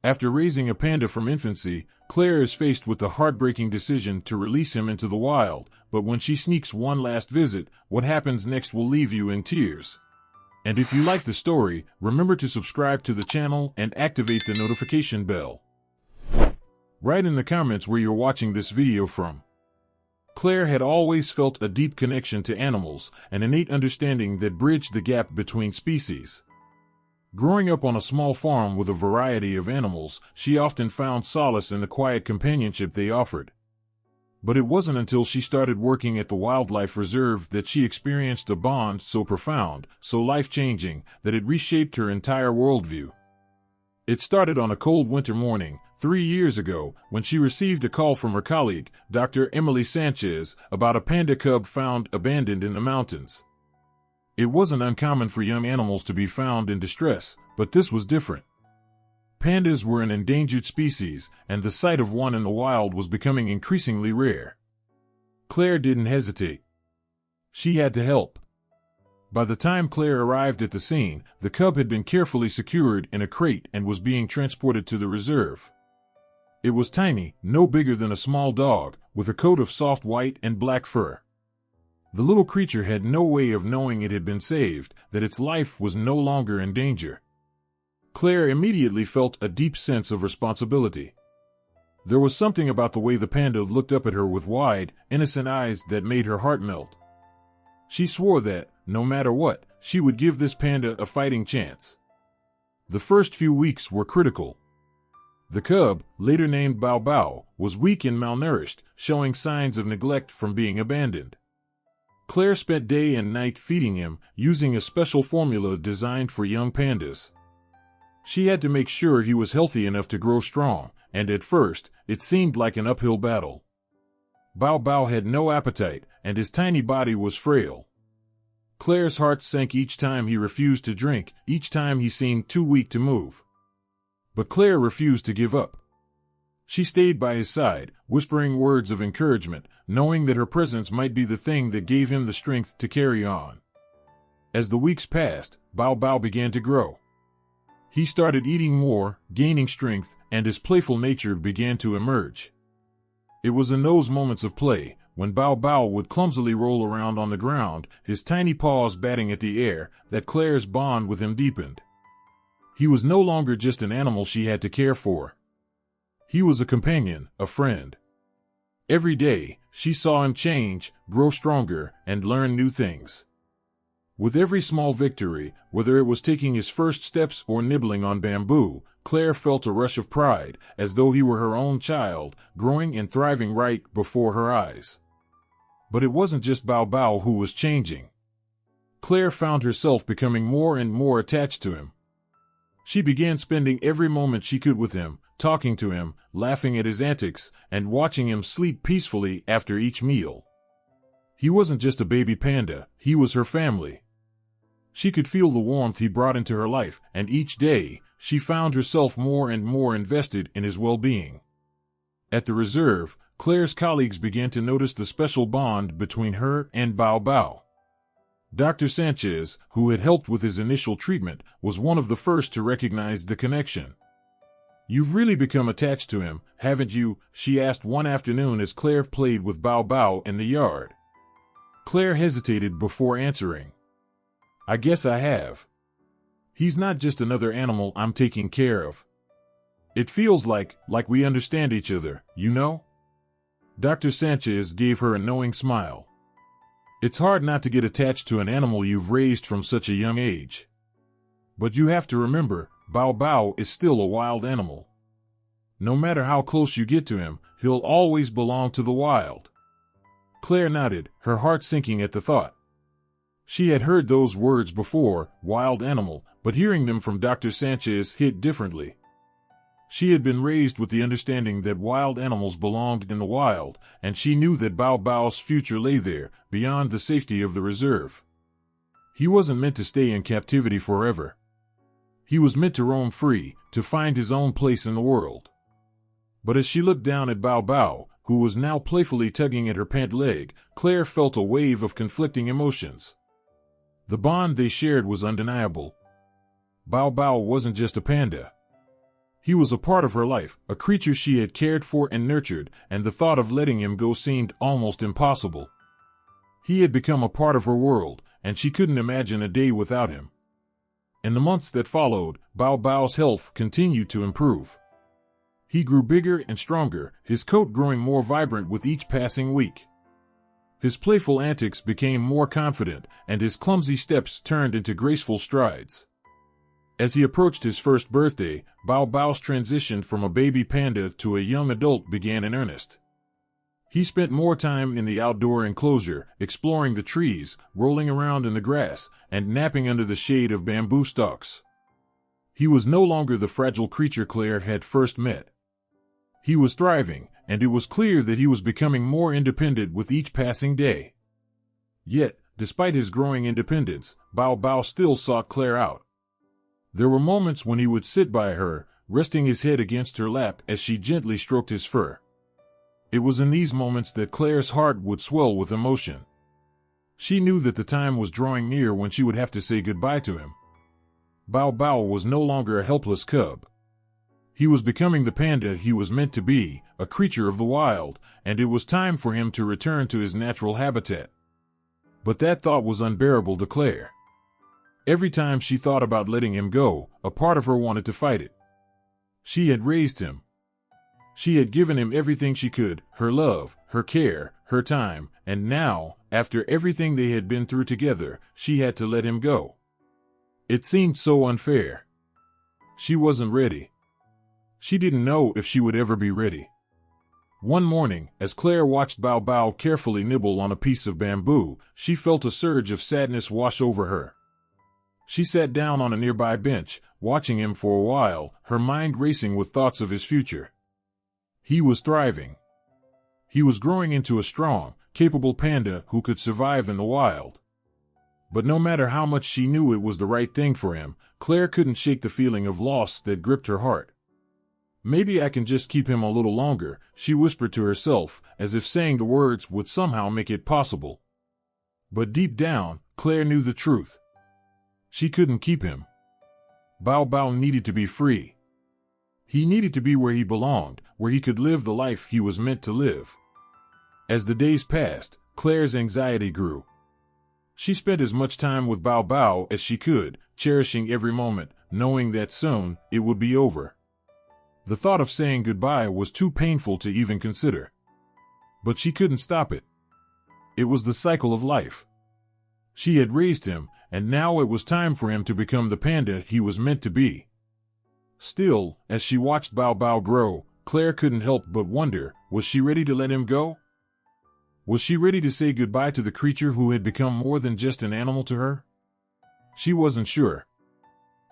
After raising a panda from infancy, Claire is faced with the heartbreaking decision to release him into the wild, but when she sneaks one last visit, what happens next will leave you in tears. And if you like the story, remember to subscribe to the channel and activate the notification bell. Write in the comments where you're watching this video from. Claire had always felt a deep connection to animals, an innate understanding that bridged the gap between species. Growing up on a small farm with a variety of animals, she often found solace in the quiet companionship they offered. But it wasn't until she started working at the wildlife reserve that she experienced a bond so profound, so life-changing, that it reshaped her entire worldview. It started on a cold winter morning, 3 years ago, when she received a call from her colleague, Dr. Emily Sanchez, about a panda cub found abandoned in the mountains. It wasn't uncommon for young animals to be found in distress, but this was different. Pandas were an endangered species, and the sight of one in the wild was becoming increasingly rare. Claire didn't hesitate. She had to help. By the time Claire arrived at the scene, the cub had been carefully secured in a crate and was being transported to the reserve. It was tiny, no bigger than a small dog, with a coat of soft white and black fur. The little creature had no way of knowing it had been saved, that its life was no longer in danger. Claire immediately felt a deep sense of responsibility. There was something about the way the panda looked up at her with wide, innocent eyes that made her heart melt. She swore that, no matter what, she would give this panda a fighting chance. The first few weeks were critical. The cub, later named Bao Bao, was weak and malnourished, showing signs of neglect from being abandoned. Claire spent day and night feeding him, using a special formula designed for young pandas. She had to make sure he was healthy enough to grow strong, and at first, it seemed like an uphill battle. Bao Bao had no appetite, and his tiny body was frail. Claire's heart sank each time he refused to drink, each time he seemed too weak to move. But Claire refused to give up. She stayed by his side, whispering words of encouragement, knowing that her presence might be the thing that gave him the strength to carry on. As the weeks passed, Bao Bao began to grow. He started eating more, gaining strength, and his playful nature began to emerge. It was in those moments of play, when Bao Bao would clumsily roll around on the ground, his tiny paws batting at the air, that Claire's bond with him deepened. He was no longer just an animal she had to care for. He was a companion, a friend. Every day, she saw him change, grow stronger, and learn new things. With every small victory, whether it was taking his first steps or nibbling on bamboo, Claire felt a rush of pride, as though he were her own child, growing and thriving right before her eyes. But it wasn't just Bao Bao who was changing. Claire found herself becoming more and more attached to him. She began spending every moment she could with him, talking to him, laughing at his antics, and watching him sleep peacefully after each meal. He wasn't just a baby panda, he was her family. She could feel the warmth he brought into her life, and each day, she found herself more and more invested in his well-being. At the reserve, Claire's colleagues began to notice the special bond between her and Bao Bao. Dr. Sanchez, who had helped with his initial treatment, was one of the first to recognize the connection. "You've really become attached to him, haven't you?" she asked one afternoon as Claire played with Bao Bao in the yard. Claire hesitated before answering. "I guess I have. He's not just another animal I'm taking care of. It feels like we understand each other, you know?" Dr. Sanchez gave her a knowing smile. "It's hard not to get attached to an animal you've raised from such a young age. But you have to remember, Bao Bao is still a wild animal. No matter how close you get to him, he'll always belong to the wild." Claire nodded, her heart sinking at the thought. She had heard those words before, wild animal, but hearing them from Dr. Sanchez hit differently. She had been raised with the understanding that wild animals belonged in the wild, and she knew that Bao Bao's future lay there, beyond the safety of the reserve. He wasn't meant to stay in captivity forever. He was meant to roam free, to find his own place in the world. But as she looked down at Bao Bao, who was now playfully tugging at her pant leg, Claire felt a wave of conflicting emotions. The bond they shared was undeniable. Bao Bao wasn't just a panda. He was a part of her life, a creature she had cared for and nurtured, and the thought of letting him go seemed almost impossible. He had become a part of her world, and she couldn't imagine a day without him. In the months that followed, Bao Bao's health continued to improve. He grew bigger and stronger, his coat growing more vibrant with each passing week. His playful antics became more confident, and his clumsy steps turned into graceful strides. As he approached his first birthday, Bao Bao's transition from a baby panda to a young adult began in earnest. He spent more time in the outdoor enclosure, exploring the trees, rolling around in the grass, and napping under the shade of bamboo stalks. He was no longer the fragile creature Claire had first met. He was thriving, and it was clear that he was becoming more independent with each passing day. Yet, despite his growing independence, Bao Bao still sought Claire out. There were moments when he would sit by her, resting his head against her lap as she gently stroked his fur. It was in these moments that Claire's heart would swell with emotion. She knew that the time was drawing near when she would have to say goodbye to him. Bao Bao was no longer a helpless cub. He was becoming the panda he was meant to be, a creature of the wild, and it was time for him to return to his natural habitat. But that thought was unbearable to Claire. Every time she thought about letting him go, a part of her wanted to fight it. She had raised him. She had given him everything she could, her love, her care, her time, and now, after everything they had been through together, she had to let him go. It seemed so unfair. She wasn't ready. She didn't know if she would ever be ready. One morning, as Claire watched Bao Bao carefully nibble on a piece of bamboo, she felt a surge of sadness wash over her. She sat down on a nearby bench, watching him for a while, her mind racing with thoughts of his future. He was thriving. He was growing into a strong, capable panda who could survive in the wild. But no matter how much she knew it was the right thing for him, Claire couldn't shake the feeling of loss that gripped her heart. Maybe I can just keep him a little longer, she whispered to herself, as if saying the words would somehow make it possible. But deep down, Claire knew the truth. She couldn't keep him. Bao Bao needed to be free. He needed to be where he belonged, where he could live the life he was meant to live. As the days passed, Claire's anxiety grew. She spent as much time with Bao Bao as she could, cherishing every moment, knowing that soon it would be over. The thought of saying goodbye was too painful to even consider. But she couldn't stop it. It was the cycle of life. She had raised him, and now it was time for him to become the panda he was meant to be. Still, as she watched Bao Bao grow, Claire couldn't help but wonder, was she ready to let him go? Was she ready to say goodbye to the creature who had become more than just an animal to her? She wasn't sure.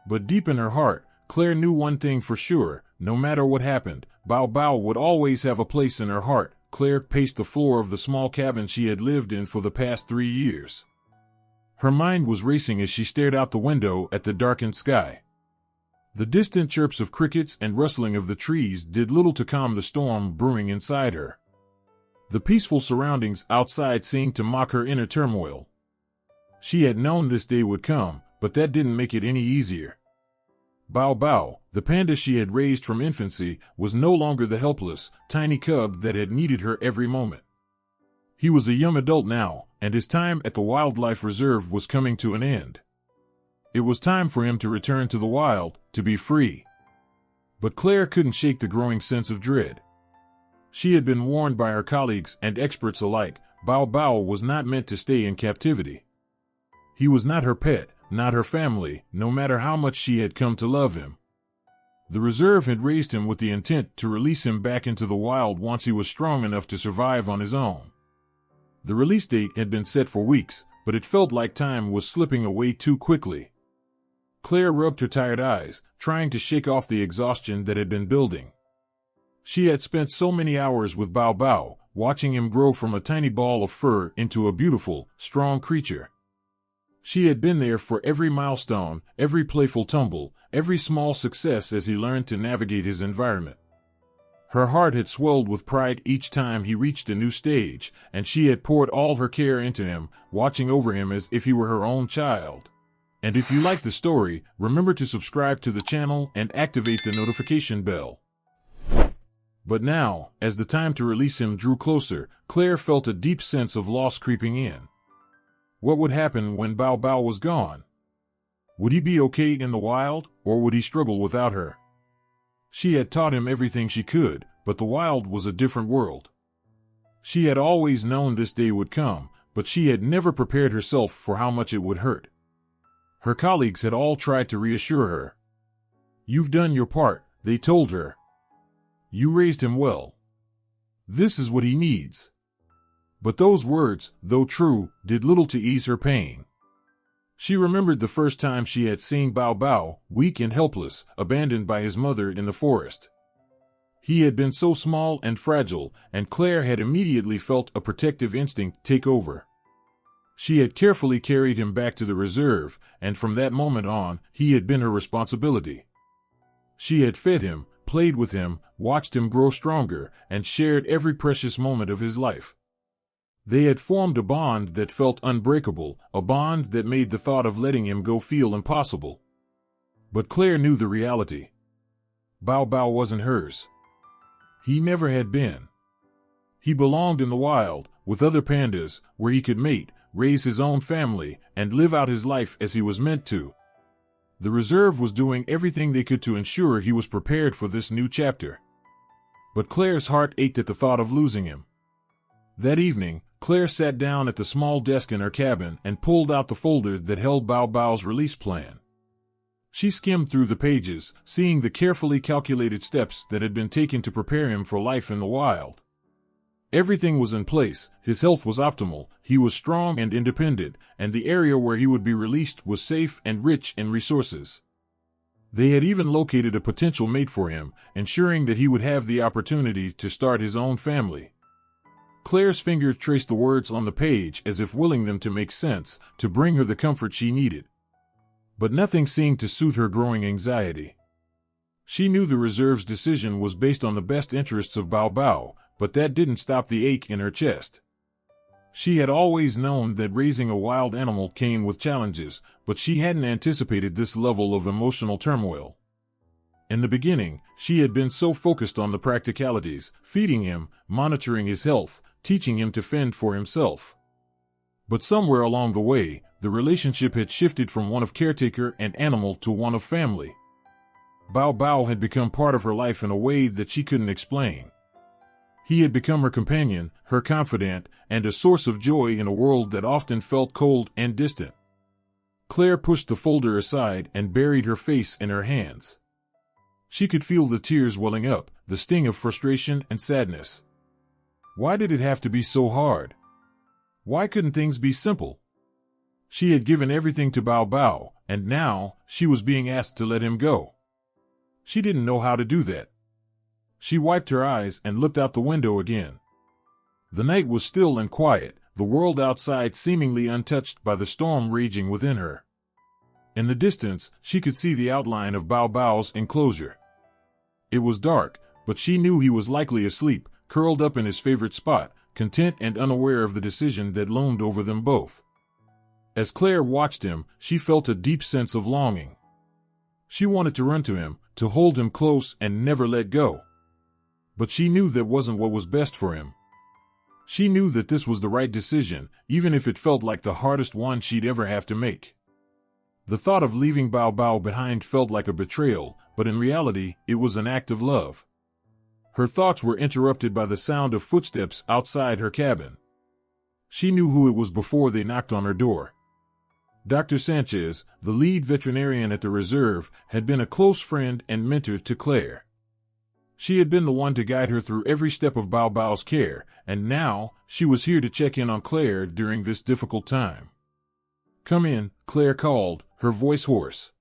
But deep in her heart, Claire knew one thing for sure, no matter what happened, Bao Bao would always have a place in her heart. Claire paced the floor of the small cabin she had lived in for the past 3 years. Her mind was racing as she stared out the window at the darkened sky. The distant chirps of crickets and rustling of the trees did little to calm the storm brewing inside her. The peaceful surroundings outside seemed to mock her inner turmoil. She had known this day would come, but that didn't make it any easier. Bao Bao, the panda she had raised from infancy, was no longer the helpless, tiny cub that had needed her every moment. He was a young adult now, and his time at the wildlife reserve was coming to an end. It was time for him to return to the wild, to be free. But Claire couldn't shake the growing sense of dread. She had been warned by her colleagues and experts alike, Bao Bao was not meant to stay in captivity. He was not her pet, not her family, no matter how much she had come to love him. The reserve had raised him with the intent to release him back into the wild once he was strong enough to survive on his own. The release date had been set for weeks, but it felt like time was slipping away too quickly. Claire rubbed her tired eyes, trying to shake off the exhaustion that had been building. She had spent so many hours with Bao Bao, watching him grow from a tiny ball of fur into a beautiful, strong creature. She had been there for every milestone, every playful tumble, every small success as he learned to navigate his environment. Her heart had swelled with pride each time he reached a new stage, and she had poured all her care into him, watching over him as if he were her own child. And if you like the story, remember to subscribe to the channel and activate the notification bell. But now, as the time to release him drew closer, Claire felt a deep sense of loss creeping in. What would happen when Bao Bao was gone? Would he be okay in the wild, or would he struggle without her? She had taught him everything she could, but the wild was a different world. She had always known this day would come, but she had never prepared herself for how much it would hurt. Her colleagues had all tried to reassure her. "You've done your part," they told her. "You raised him well. This is what he needs." But those words, though true, did little to ease her pain. She remembered the first time she had seen Bao Bao, weak and helpless, abandoned by his mother in the forest. He had been so small and fragile, and Claire had immediately felt a protective instinct take over. She had carefully carried him back to the reserve, and from that moment on, he had been her responsibility. She had fed him, played with him, watched him grow stronger, and shared every precious moment of his life. They had formed a bond that felt unbreakable, a bond that made the thought of letting him go feel impossible. But Claire knew the reality. Bao Bao wasn't hers. He never had been. He belonged in the wild, with other pandas, where he could mate, raise his own family, and live out his life as he was meant to. The reserve was doing everything they could to ensure he was prepared for this new chapter. But Claire's heart ached at the thought of losing him. That evening, Claire sat down at the small desk in her cabin and pulled out the folder that held Bao Bao's release plan. She skimmed through the pages, seeing the carefully calculated steps that had been taken to prepare him for life in the wild. Everything was in place, his health was optimal, he was strong and independent, and the area where he would be released was safe and rich in resources. They had even located a potential mate for him, ensuring that he would have the opportunity to start his own family. Claire's fingers traced the words on the page as if willing them to make sense, to bring her the comfort she needed. But nothing seemed to soothe her growing anxiety. She knew the reserve's decision was based on the best interests of Bao Bao, but that didn't stop the ache in her chest. She had always known that raising a wild animal came with challenges, but she hadn't anticipated this level of emotional turmoil. In the beginning, she had been so focused on the practicalities, feeding him, monitoring his health, teaching him to fend for himself. But somewhere along the way, the relationship had shifted from one of caretaker and animal to one of family. Bao Bao had become part of her life in a way that she couldn't explain. He had become her companion, her confidant, and a source of joy in a world that often felt cold and distant. Claire pushed the folder aside and buried her face in her hands. She could feel the tears welling up, the sting of frustration and sadness. Why did it have to be so hard? Why couldn't things be simple? She had given everything to Bao Bao, and now she was being asked to let him go. She didn't know how to do that. She wiped her eyes and looked out the window again. The night was still and quiet, the world outside seemingly untouched by the storm raging within her. In the distance, she could see the outline of Bao Bao's enclosure. It was dark, but she knew he was likely asleep, curled up in his favorite spot, content and unaware of the decision that loomed over them both. As Claire watched him, she felt a deep sense of longing. She wanted to run to him, to hold him close and never let go. But she knew that wasn't what was best for him. She knew that this was the right decision, even if it felt like the hardest one she'd ever have to make. The thought of leaving Bao Bao behind felt like a betrayal, but in reality, it was an act of love. Her thoughts were interrupted by the sound of footsteps outside her cabin. She knew who it was before they knocked on her door. Dr. Sanchez, the lead veterinarian at the reserve, had been a close friend and mentor to Claire. She had been the one to guide her through every step of Bao Bao's care, and now she was here to check in on Claire during this difficult time. "Come in," Claire called, her voice hoarse.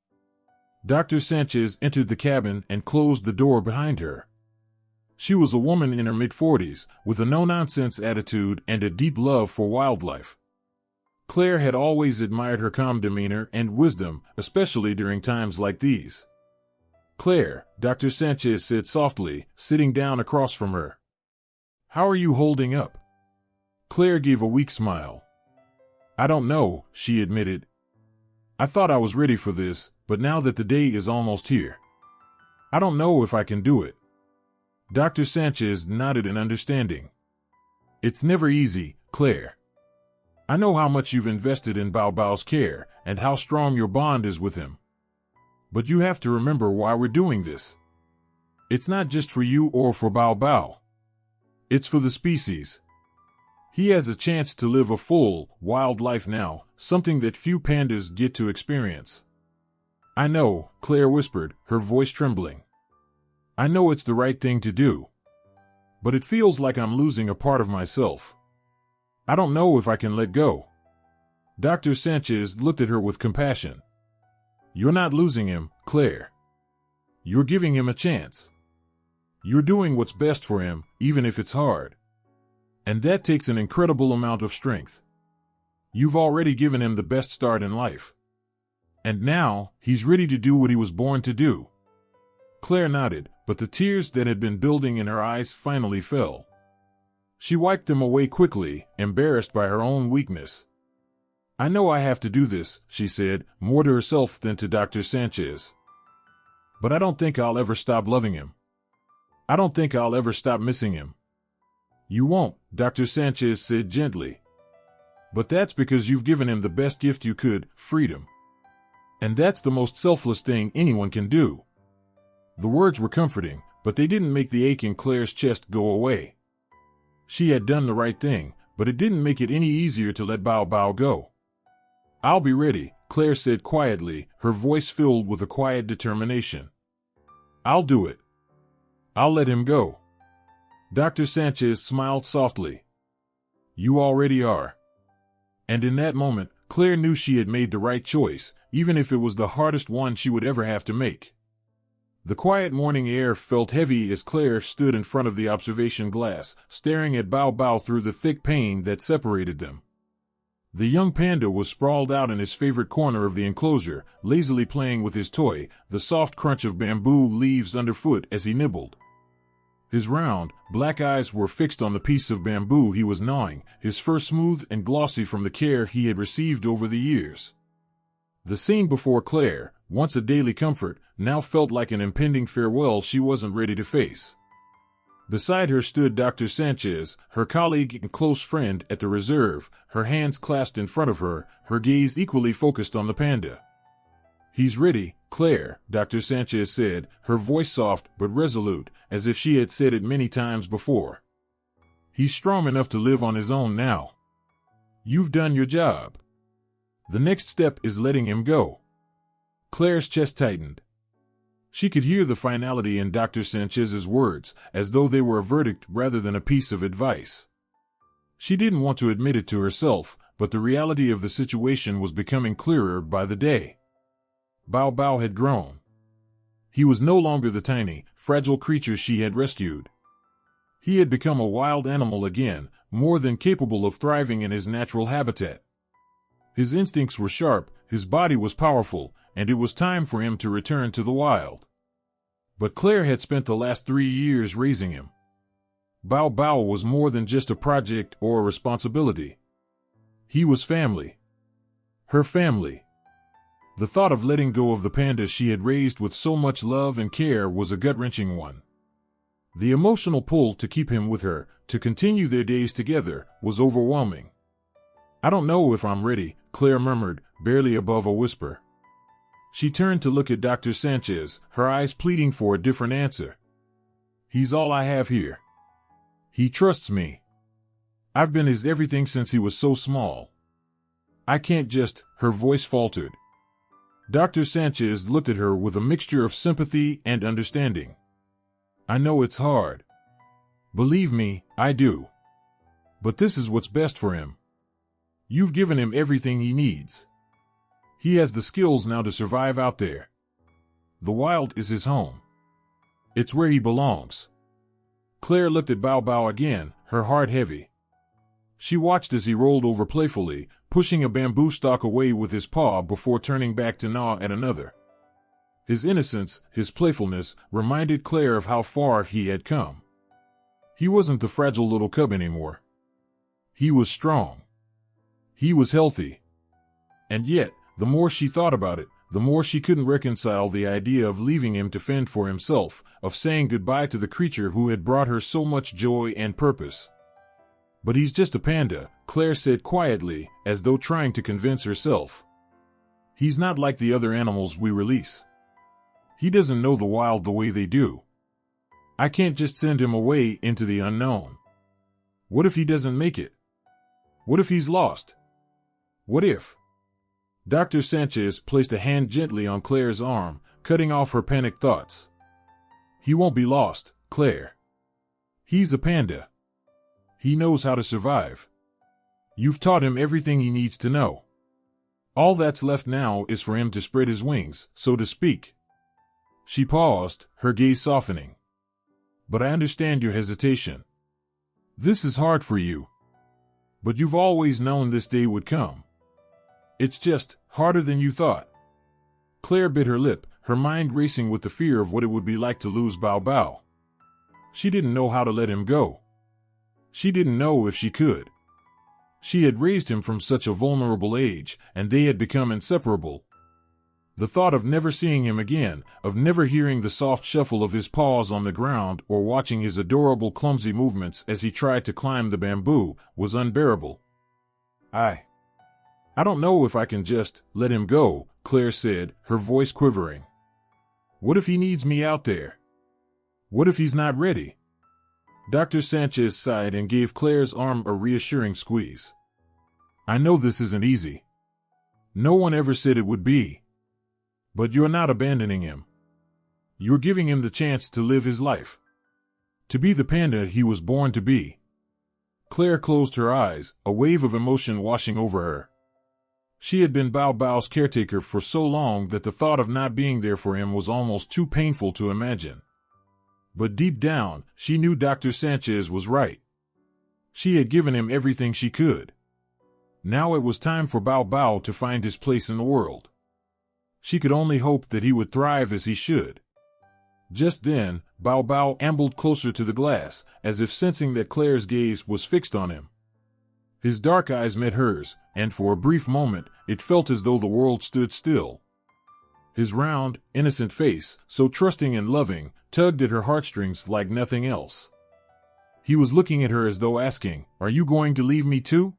Dr. Sanchez entered the cabin and closed the door behind her. She was a woman in her mid-40s, with a no-nonsense attitude and a deep love for wildlife. Claire had always admired her calm demeanor and wisdom, especially during times like these. "Claire," Dr. Sanchez said softly, sitting down across from her. "How are you holding up?" Claire gave a weak smile. "I don't know," she admitted. I thought I was ready for this, but now that the day is almost here, I don't know if I can do it. Dr. Sanchez nodded in understanding. It's never easy, Claire. I know how much you've invested in Bao Bao's care and how strong your bond is with him. But you have to remember why we're doing this. It's not just for you or for Bao Bao. It's for the species. He has a chance to live a full, wild life now, something that few pandas get to experience. I know, Claire whispered, her voice trembling. I know it's the right thing to do. But it feels like I'm losing a part of myself. I don't know if I can let go. Dr. Sanchez looked at her with compassion. You're not losing him, Claire. You're giving him a chance. You're doing what's best for him, even if it's hard. And that takes an incredible amount of strength. You've already given him the best start in life. And now, he's ready to do what he was born to do. Claire nodded, but the tears that had been building in her eyes finally fell. She wiped them away quickly, embarrassed by her own weakness. I know I have to do this, she said, more to herself than to Dr. Sanchez. But I don't think I'll ever stop loving him. I don't think I'll ever stop missing him. You won't, Dr. Sanchez said gently. But that's because you've given him the best gift you could, freedom. And that's the most selfless thing anyone can do. The words were comforting, but they didn't make the ache in Claire's chest go away. She had done the right thing, but it didn't make it any easier to let Bao Bao go. I'll be ready, Claire said quietly, her voice filled with a quiet determination. I'll do it. I'll let him go. Dr. Sanchez smiled softly. You already are. And in that moment, Claire knew she had made the right choice, even if it was the hardest one she would ever have to make. The quiet morning air felt heavy as Claire stood in front of the observation glass, staring at Bao Bao through the thick pane that separated them. The young panda was sprawled out in his favorite corner of the enclosure, lazily playing with his toy, the soft crunch of bamboo leaves underfoot as he nibbled. His round, black eyes were fixed on the piece of bamboo he was gnawing, his fur smooth and glossy from the care he had received over the years. The scene before Claire, once a daily comfort, now felt like an impending farewell she wasn't ready to face. Beside her stood Dr. Sanchez, her colleague and close friend at the reserve, her hands clasped in front of her, her gaze equally focused on the panda. He's ready, Claire, Dr. Sanchez said, her voice soft but resolute, as if she had said it many times before. He's strong enough to live on his own now. You've done your job. The next step is letting him go. Claire's chest tightened. She could hear the finality in Dr. Sanchez's words, as though they were a verdict rather than a piece of advice. She didn't want to admit it to herself, but the reality of the situation was becoming clearer by the day. Bao Bao had grown. He was no longer the tiny, fragile creature she had rescued. He had become a wild animal again, more than capable of thriving in his natural habitat. His instincts were sharp, his body was powerful, and it was time for him to return to the wild. But Claire had spent the last 3 years raising him. Bao Bao was more than just a project or a responsibility. He was family. Her family. The thought of letting go of the panda she had raised with so much love and care was a gut-wrenching one. The emotional pull to keep him with her, to continue their days together, was overwhelming. I don't know if I'm ready, Claire murmured, barely above a whisper. She turned to look at Dr. Sanchez, her eyes pleading for a different answer. He's all I have here. He trusts me. I've been his everything since he was so small. I can't just, her voice faltered. Dr. Sanchez looked at her with a mixture of sympathy and understanding. I know it's hard. Believe me, I do. But this is what's best for him. You've given him everything he needs. He has the skills now to survive out there. The wild is his home. It's where he belongs. Claire looked at Bao Bao again, her heart heavy. She watched as he rolled over playfully, pushing a bamboo stalk away with his paw before turning back to gnaw at another. His innocence, his playfulness, reminded Claire of how far he had come. He wasn't the fragile little cub anymore. He was strong. He was healthy. And yet, The more she thought about it, the more she couldn't reconcile the idea of leaving him to fend for himself, of saying goodbye to the creature who had brought her so much joy and purpose. But he's just a panda, Claire said quietly, as though trying to convince herself. He's not like the other animals we release. He doesn't know the wild the way they do. I can't just send him away into the unknown. What if he doesn't make it? What if he's lost? What if? Dr. Sanchez placed a hand gently on Claire's arm, cutting off her panicked thoughts. He won't be lost, Claire. He's a panda. He knows how to survive. You've taught him everything he needs to know. All that's left now is for him to spread his wings, so to speak. She paused, her gaze softening. But I understand your hesitation. This is hard for you. But you've always known this day would come. It's just harder than you thought. Claire bit her lip, her mind racing with the fear of what it would be like to lose Bao Bao. She didn't know how to let him go. She didn't know if she could. She had raised him from such a vulnerable age, and they had become inseparable. The thought of never seeing him again, of never hearing the soft shuffle of his paws on the ground or watching his adorable clumsy movements as he tried to climb the bamboo, was unbearable. I don't know if I can just let him go, Claire said, her voice quivering. What if he needs me out there? What if he's not ready? Dr. Sanchez sighed and gave Claire's arm a reassuring squeeze. I know this isn't easy. No one ever said it would be. But you're not abandoning him. You're giving him the chance to live his life. To be the panda he was born to be. Claire closed her eyes, a wave of emotion washing over her. She had been Bao Bao's caretaker for so long that the thought of not being there for him was almost too painful to imagine. But deep down, she knew Dr. Sanchez was right. She had given him everything she could. Now it was time for Bao Bao to find his place in the world. She could only hope that he would thrive as he should. Just then, Bao Bao ambled closer to the glass, as if sensing that Claire's gaze was fixed on him. His dark eyes met hers, and for a brief moment, it felt as though the world stood still. His round, innocent face, so trusting and loving, tugged at her heartstrings like nothing else. He was looking at her as though asking, "Are you going to leave me too?"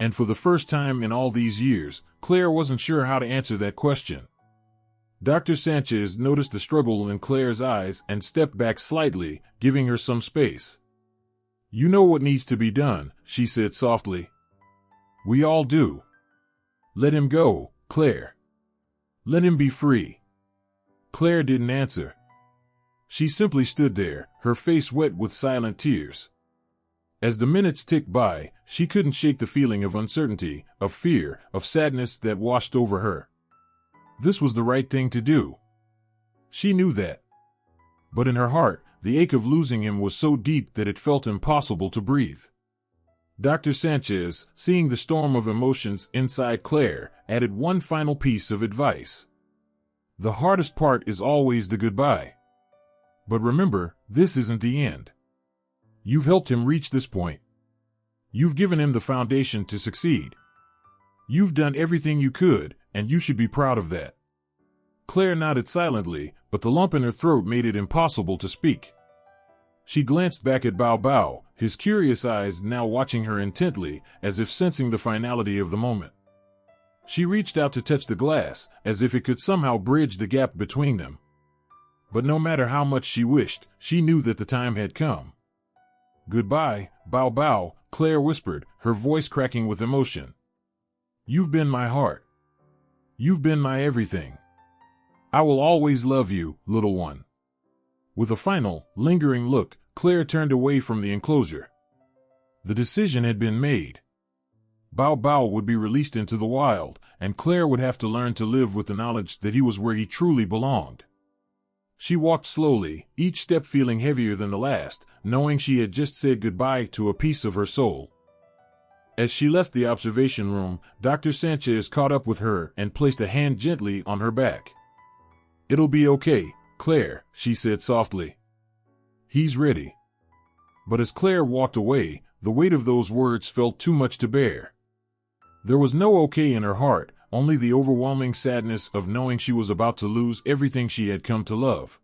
And for the first time in all these years, Claire wasn't sure how to answer that question. Dr. Sanchez noticed the struggle in Claire's eyes and stepped back slightly, giving her some space. "You know what needs to be done," she said softly. "We all do. Let him go, Claire. Let him be free." Claire didn't answer. She simply stood there, her face wet with silent tears. As the minutes ticked by, she couldn't shake the feeling of uncertainty, of fear, of sadness that washed over her. This was the right thing to do. She knew that. But in her heart, the ache of losing him was so deep that it felt impossible to breathe. Dr. Sanchez, seeing the storm of emotions inside Claire, added one final piece of advice. The hardest part is always the goodbye. But remember, this isn't the end. You've helped him reach this point. You've given him the foundation to succeed. You've done everything you could, and you should be proud of that. Claire nodded silently, but the lump in her throat made it impossible to speak. She glanced back at Bao Bao, his curious eyes now watching her intently, as if sensing the finality of the moment. She reached out to touch the glass, as if it could somehow bridge the gap between them. But no matter how much she wished, she knew that the time had come. "Goodbye, Bao Bao," Claire whispered, her voice cracking with emotion. "You've been my heart. You've been my everything. I will always love you, little one." With a final, lingering look, Claire turned away from the enclosure. The decision had been made. Bao Bao would be released into the wild, and Claire would have to learn to live with the knowledge that he was where he truly belonged. She walked slowly, each step feeling heavier than the last, knowing she had just said goodbye to a piece of her soul. As she left the observation room, Dr. Sanchez caught up with her and placed a hand gently on her back. "It'll be okay, Claire," she said softly. "He's ready." But as Claire walked away, the weight of those words felt too much to bear. There was no okay in her heart, only the overwhelming sadness of knowing she was about to lose everything she had come to love.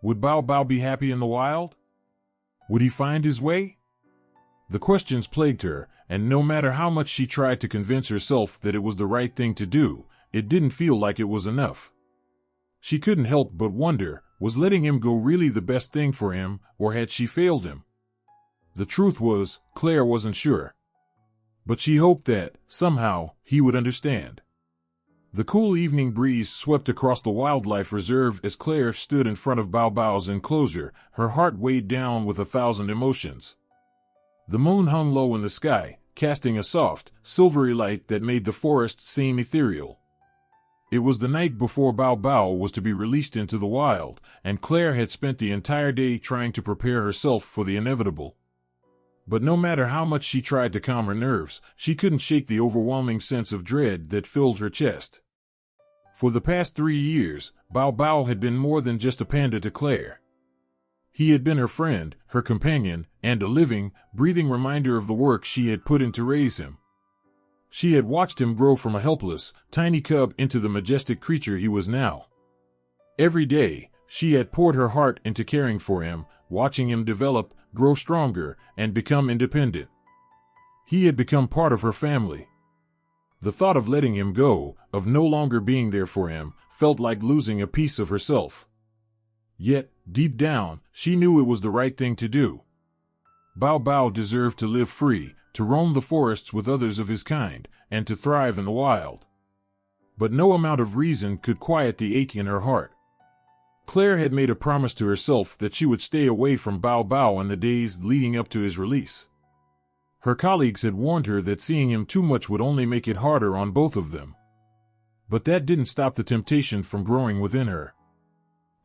Would Bao Bao be happy in the wild? Would he find his way? The questions plagued her, and no matter how much she tried to convince herself that it was the right thing to do, it didn't feel like it was enough. She couldn't help but wonder, was letting him go really the best thing for him, or had she failed him? The truth was, Claire wasn't sure. But she hoped that, somehow, he would understand. The cool evening breeze swept across the wildlife reserve as Claire stood in front of Bao Bao's enclosure, her heart weighed down with 1,000 emotions. The moon hung low in the sky, casting a soft, silvery light that made the forest seem ethereal. It was the night before Bao Bao was to be released into the wild, and Claire had spent the entire day trying to prepare herself for the inevitable. But no matter how much she tried to calm her nerves, she couldn't shake the overwhelming sense of dread that filled her chest. For the past 3 years, Bao Bao had been more than just a panda to Claire. He had been her friend, her companion, and a living, breathing reminder of the work she had put in to raise him. She had watched him grow from a helpless, tiny cub into the majestic creature he was now. Every day, she had poured her heart into caring for him, watching him develop, grow stronger, and become independent. He had become part of her family. The thought of letting him go, of no longer being there for him, felt like losing a piece of herself. Yet, deep down, she knew it was the right thing to do. Bao Bao deserved to live free, to roam the forests with others of his kind, and to thrive in the wild. But no amount of reason could quiet the ache in her heart. Claire had made a promise to herself that she would stay away from Bao Bao in the days leading up to his release. Her colleagues had warned her that seeing him too much would only make it harder on both of them. But that didn't stop the temptation from growing within her.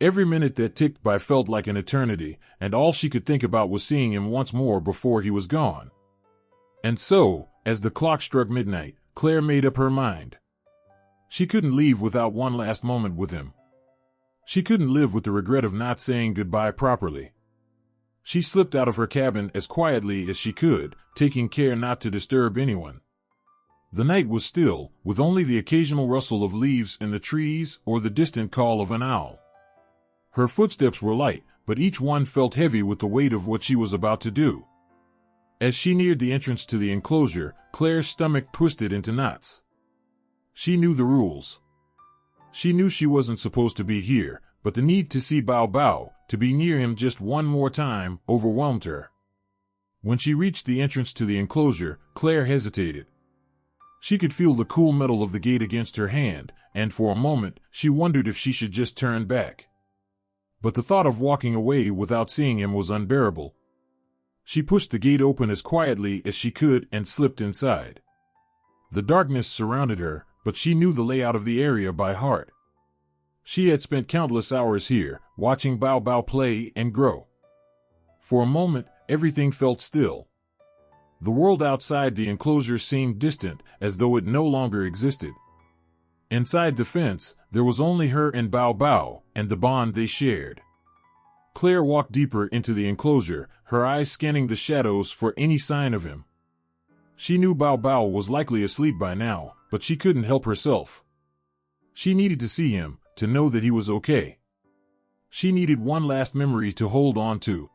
Every minute that ticked by felt like an eternity, and all she could think about was seeing him once more before he was gone. And so, as the clock struck midnight, Claire made up her mind. She couldn't leave without one last moment with him. She couldn't live with the regret of not saying goodbye properly. She slipped out of her cabin as quietly as she could, taking care not to disturb anyone. The night was still, with only the occasional rustle of leaves in the trees or the distant call of an owl. Her footsteps were light, but each one felt heavy with the weight of what she was about to do. As she neared the entrance to the enclosure, Claire's stomach twisted into knots. She knew the rules. She knew she wasn't supposed to be here, but the need to see Bao Bao, to be near him just one more time, overwhelmed her. When she reached the entrance to the enclosure, Claire hesitated. She could feel the cool metal of the gate against her hand, and for a moment, she wondered if she should just turn back. But the thought of walking away without seeing him was unbearable. She pushed the gate open as quietly as she could and slipped inside. The darkness surrounded her, but she knew the layout of the area by heart. She had spent countless hours here, watching Bao Bao play and grow. For a moment, everything felt still. The world outside the enclosure seemed distant, as though it no longer existed. Inside the fence, there was only her and Bao Bao, and the bond they shared. Claire walked deeper into the enclosure, her eyes scanning the shadows for any sign of him. She knew Bao Bao was likely asleep by now, but she couldn't help herself. She needed to see him, to know that he was okay. She needed one last memory to hold on to.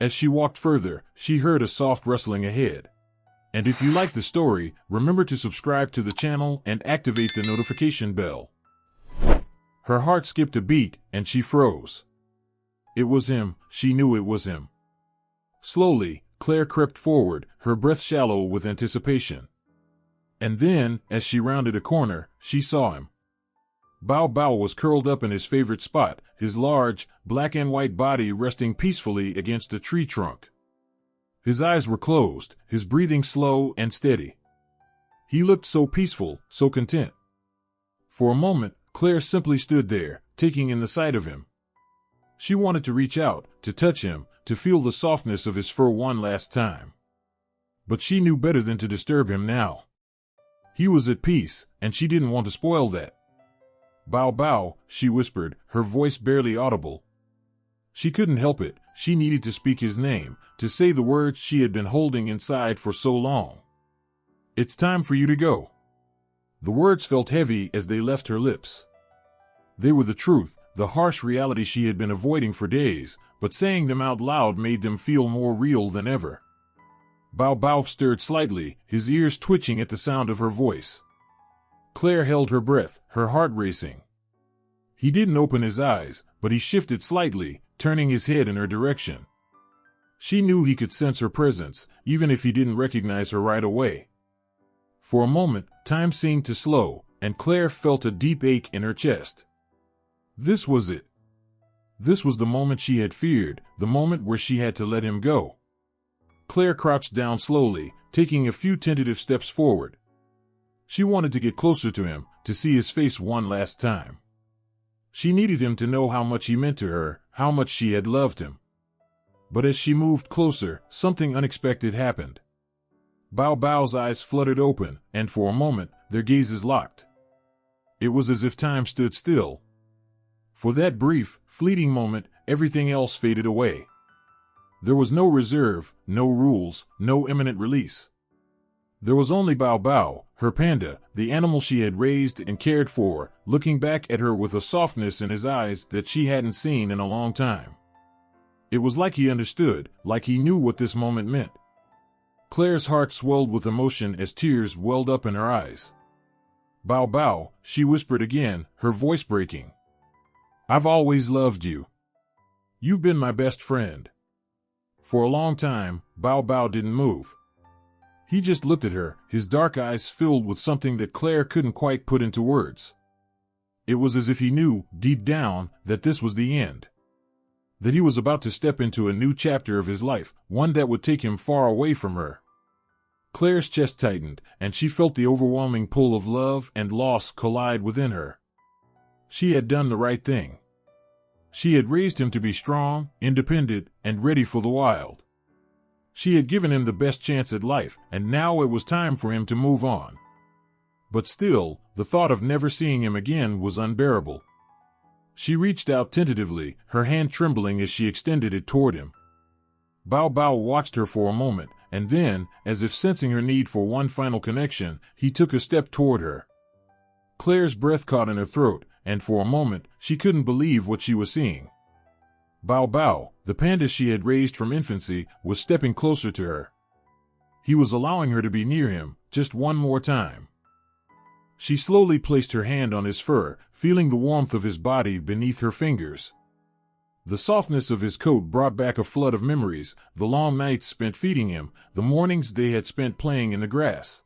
As she walked further, she heard a soft rustling ahead. And if you like the story, remember to subscribe to the channel and activate the notification bell. Her heart skipped a beat, and she froze. It was him, she knew it was him. Slowly, Claire crept forward, her breath shallow with anticipation. And then, as she rounded a corner, she saw him. Bao Bao was curled up in his favorite spot, his large, black and white body resting peacefully against a tree trunk. His eyes were closed, his breathing slow and steady. He looked so peaceful, so content. For a moment, Claire simply stood there, taking in the sight of him. She wanted to reach out, to touch him, to feel the softness of his fur one last time. But she knew better than to disturb him now. He was at peace, and she didn't want to spoil that. Bao Bao, she whispered, her voice barely audible. She couldn't help it, she needed to speak his name, to say the words she had been holding inside for so long. It's time for you to go. The words felt heavy as they left her lips. They were the truth, the harsh reality she had been avoiding for days, but saying them out loud made them feel more real than ever. Bao Bao stirred slightly, his ears twitching at the sound of her voice. Claire held her breath, her heart racing. He didn't open his eyes, but he shifted slightly, turning his head in her direction. She knew he could sense her presence, even if he didn't recognize her right away. For a moment, time seemed to slow, and Claire felt a deep ache in her chest. This was it. This was the moment she had feared, the moment where she had to let him go. Claire crouched down slowly, taking a few tentative steps forward. She wanted to get closer to him, to see his face one last time. She needed him to know how much he meant to her, how much she had loved him. But as she moved closer, something unexpected happened. Bao Bao's eyes fluttered open, and for a moment, their gazes locked. It was as if time stood still. For that brief, fleeting moment, everything else faded away. There was no reserve, no rules, no imminent release. There was only Bao Bao, her panda, the animal she had raised and cared for, looking back at her with a softness in his eyes that she hadn't seen in a long time. It was like he understood, like he knew what this moment meant. Claire's heart swelled with emotion as tears welled up in her eyes. Bao Bao, she whispered again, her voice breaking. I've always loved you. You've been my best friend. For a long time, Bao Bao didn't move. He just looked at her, his dark eyes filled with something that Claire couldn't quite put into words. It was as if he knew, deep down, that this was the end. That he was about to step into a new chapter of his life, one that would take him far away from her. Claire's chest tightened, and she felt the overwhelming pull of love and loss collide within her. She had done the right thing. She had raised him to be strong, independent, and ready for the wild. She had given him the best chance at life, and now it was time for him to move on. But still, the thought of never seeing him again was unbearable. She reached out tentatively, her hand trembling as she extended it toward him. Bao Bao watched her for a moment, and then, as if sensing her need for one final connection, he took a step toward her. Claire's breath caught in her throat, and for a moment, she couldn't believe what she was seeing. Bao Bao, the panda she had raised from infancy, was stepping closer to her. He was allowing her to be near him, just one more time. She slowly placed her hand on his fur, feeling the warmth of his body beneath her fingers. The softness of his coat brought back a flood of memories, the long nights spent feeding him, the mornings they had spent playing in the grass.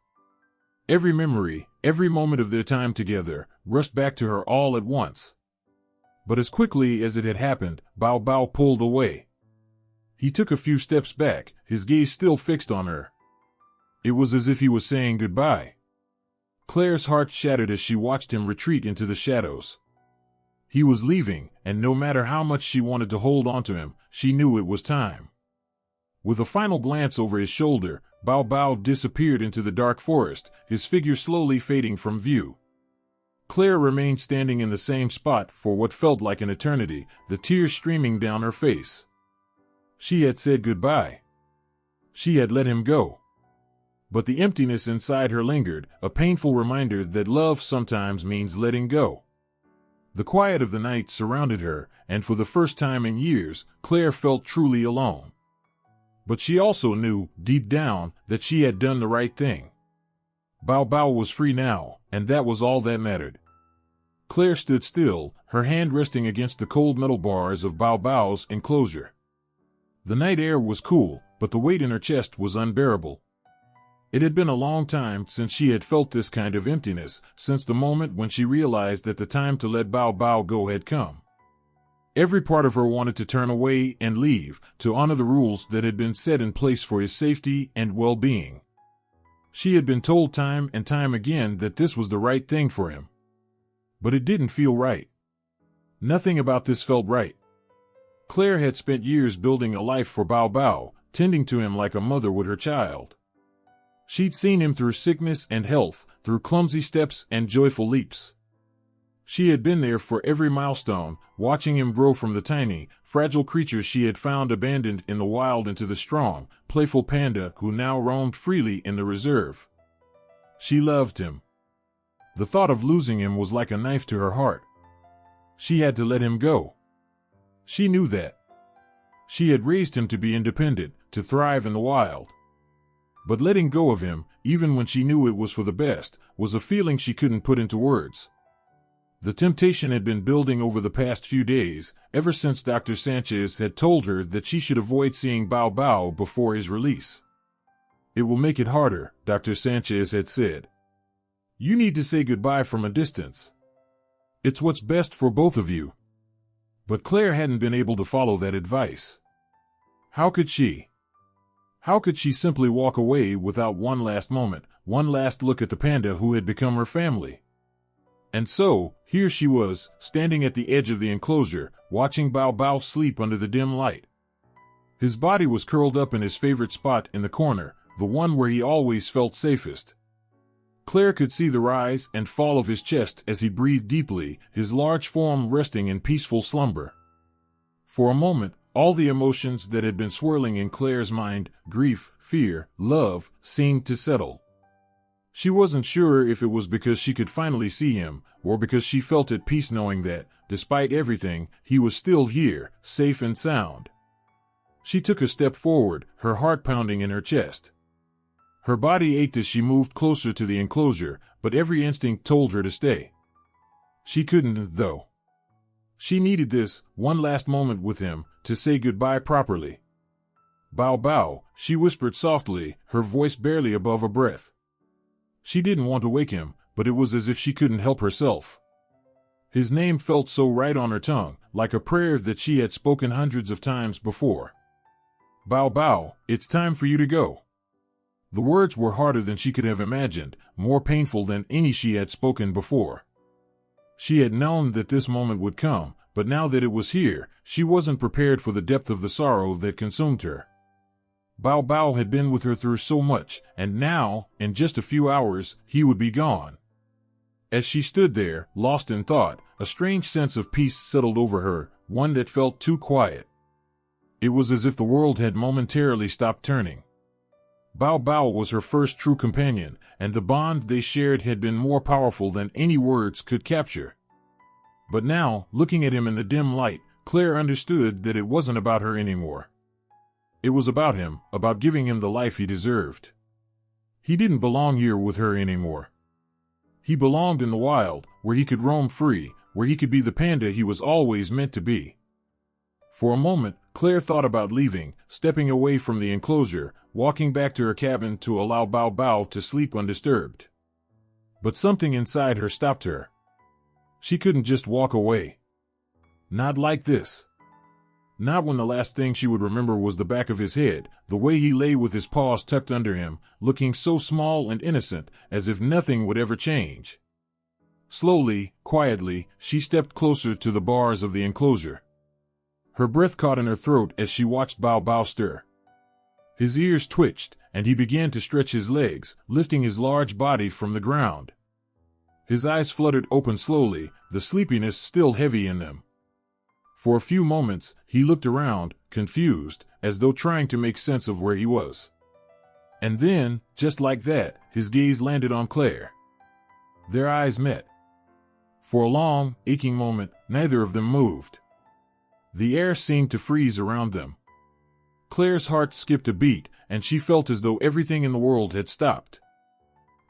Every memory, every moment of their time together, rushed back to her all at once. But as quickly as it had happened, Bao Bao pulled away. He took a few steps back, his gaze still fixed on her. It was as if he was saying goodbye. Claire's heart shattered as she watched him retreat into the shadows. He was leaving, and no matter how much she wanted to hold on to him, she knew it was time. With a final glance over his shoulder, Bao Bao disappeared into the dark forest, his figure slowly fading from view. Claire remained standing in the same spot for what felt like an eternity, the tears streaming down her face. She had said goodbye. She had let him go. But the emptiness inside her lingered, a painful reminder that love sometimes means letting go. The quiet of the night surrounded her, and for the first time in years, Claire felt truly alone. But she also knew, deep down, that she had done the right thing. Bao Bao was free now, and that was all that mattered. Claire stood still, her hand resting against the cold metal bars of Bao Bao's enclosure. The night air was cool, but the weight in her chest was unbearable. It had been a long time since she had felt this kind of emptiness, since the moment when she realized that the time to let Bao Bao go had come. Every part of her wanted to turn away and leave, to honor the rules that had been set in place for his safety and well-being. She had been told time and time again that this was the right thing for him. But it didn't feel right. Nothing about this felt right. Claire had spent years building a life for Bao Bao, tending to him like a mother would her child. She'd seen him through sickness and health, through clumsy steps and joyful leaps. She had been there for every milestone, watching him grow from the tiny, fragile creature she had found abandoned in the wild into the strong, playful panda who now roamed freely in the reserve. She loved him. The thought of losing him was like a knife to her heart. She had to let him go. She knew that. She had raised him to be independent, to thrive in the wild. But letting go of him, even when she knew it was for the best, was a feeling she couldn't put into words. The temptation had been building over the past few days, ever since Dr. Sanchez had told her that she should avoid seeing Bao Bao before his release. "It will make it harder," Dr. Sanchez had said. "You need to say goodbye from a distance. It's what's best for both of you." But Claire hadn't been able to follow that advice. How could she? How could she simply walk away without one last moment, one last look at the panda who had become her family? And so, here she was, standing at the edge of the enclosure, watching Bao Bao sleep under the dim light. His body was curled up in his favorite spot in the corner, the one where he always felt safest. Claire could see the rise and fall of his chest as he breathed deeply, his large form resting in peaceful slumber. For a moment, all the emotions that had been swirling in Claire's mind, grief, fear, love, seemed to settle. She wasn't sure if it was because she could finally see him, or because she felt at peace knowing that, despite everything, he was still here, safe and sound. She took a step forward, her heart pounding in her chest. Her body ached as she moved closer to the enclosure, but every instinct told her to stay. She couldn't, though. She needed this, one last moment with him, to say goodbye properly. "Bao Bao," she whispered softly, her voice barely above a breath. She didn't want to wake him, but it was as if she couldn't help herself. His name felt so right on her tongue, like a prayer that she had spoken hundreds of times before. "Bao Bao, it's time for you to go." The words were harder than she could have imagined, more painful than any she had spoken before. She had known that this moment would come, but now that it was here, she wasn't prepared for the depth of the sorrow that consumed her. Bao Bao had been with her through so much, and now, in just a few hours, he would be gone. As she stood there, lost in thought, a strange sense of peace settled over her, one that felt too quiet. It was as if the world had momentarily stopped turning. Bao Bao was her first true companion, and the bond they shared had been more powerful than any words could capture. But now, looking at him in the dim light, Claire understood that it wasn't about her anymore. It was about him, about giving him the life he deserved. He didn't belong here with her anymore. He belonged in the wild, where he could roam free, where he could be the panda he was always meant to be. For a moment, Claire thought about leaving, stepping away from the enclosure, walking back to her cabin to allow Bao Bao to sleep undisturbed. But something inside her stopped her. She couldn't just walk away. Not like this. Not when the last thing she would remember was the back of his head, the way he lay with his paws tucked under him, looking so small and innocent, as if nothing would ever change. Slowly, quietly, she stepped closer to the bars of the enclosure. Her breath caught in her throat as she watched Bao Bao stir. His ears twitched, and he began to stretch his legs, lifting his large body from the ground. His eyes fluttered open slowly, the sleepiness still heavy in them. For a few moments, he looked around, confused, as though trying to make sense of where he was. And then, just like that, his gaze landed on Claire. Their eyes met. For a long, aching moment, neither of them moved. The air seemed to freeze around them. Claire's heart skipped a beat, and she felt as though everything in the world had stopped.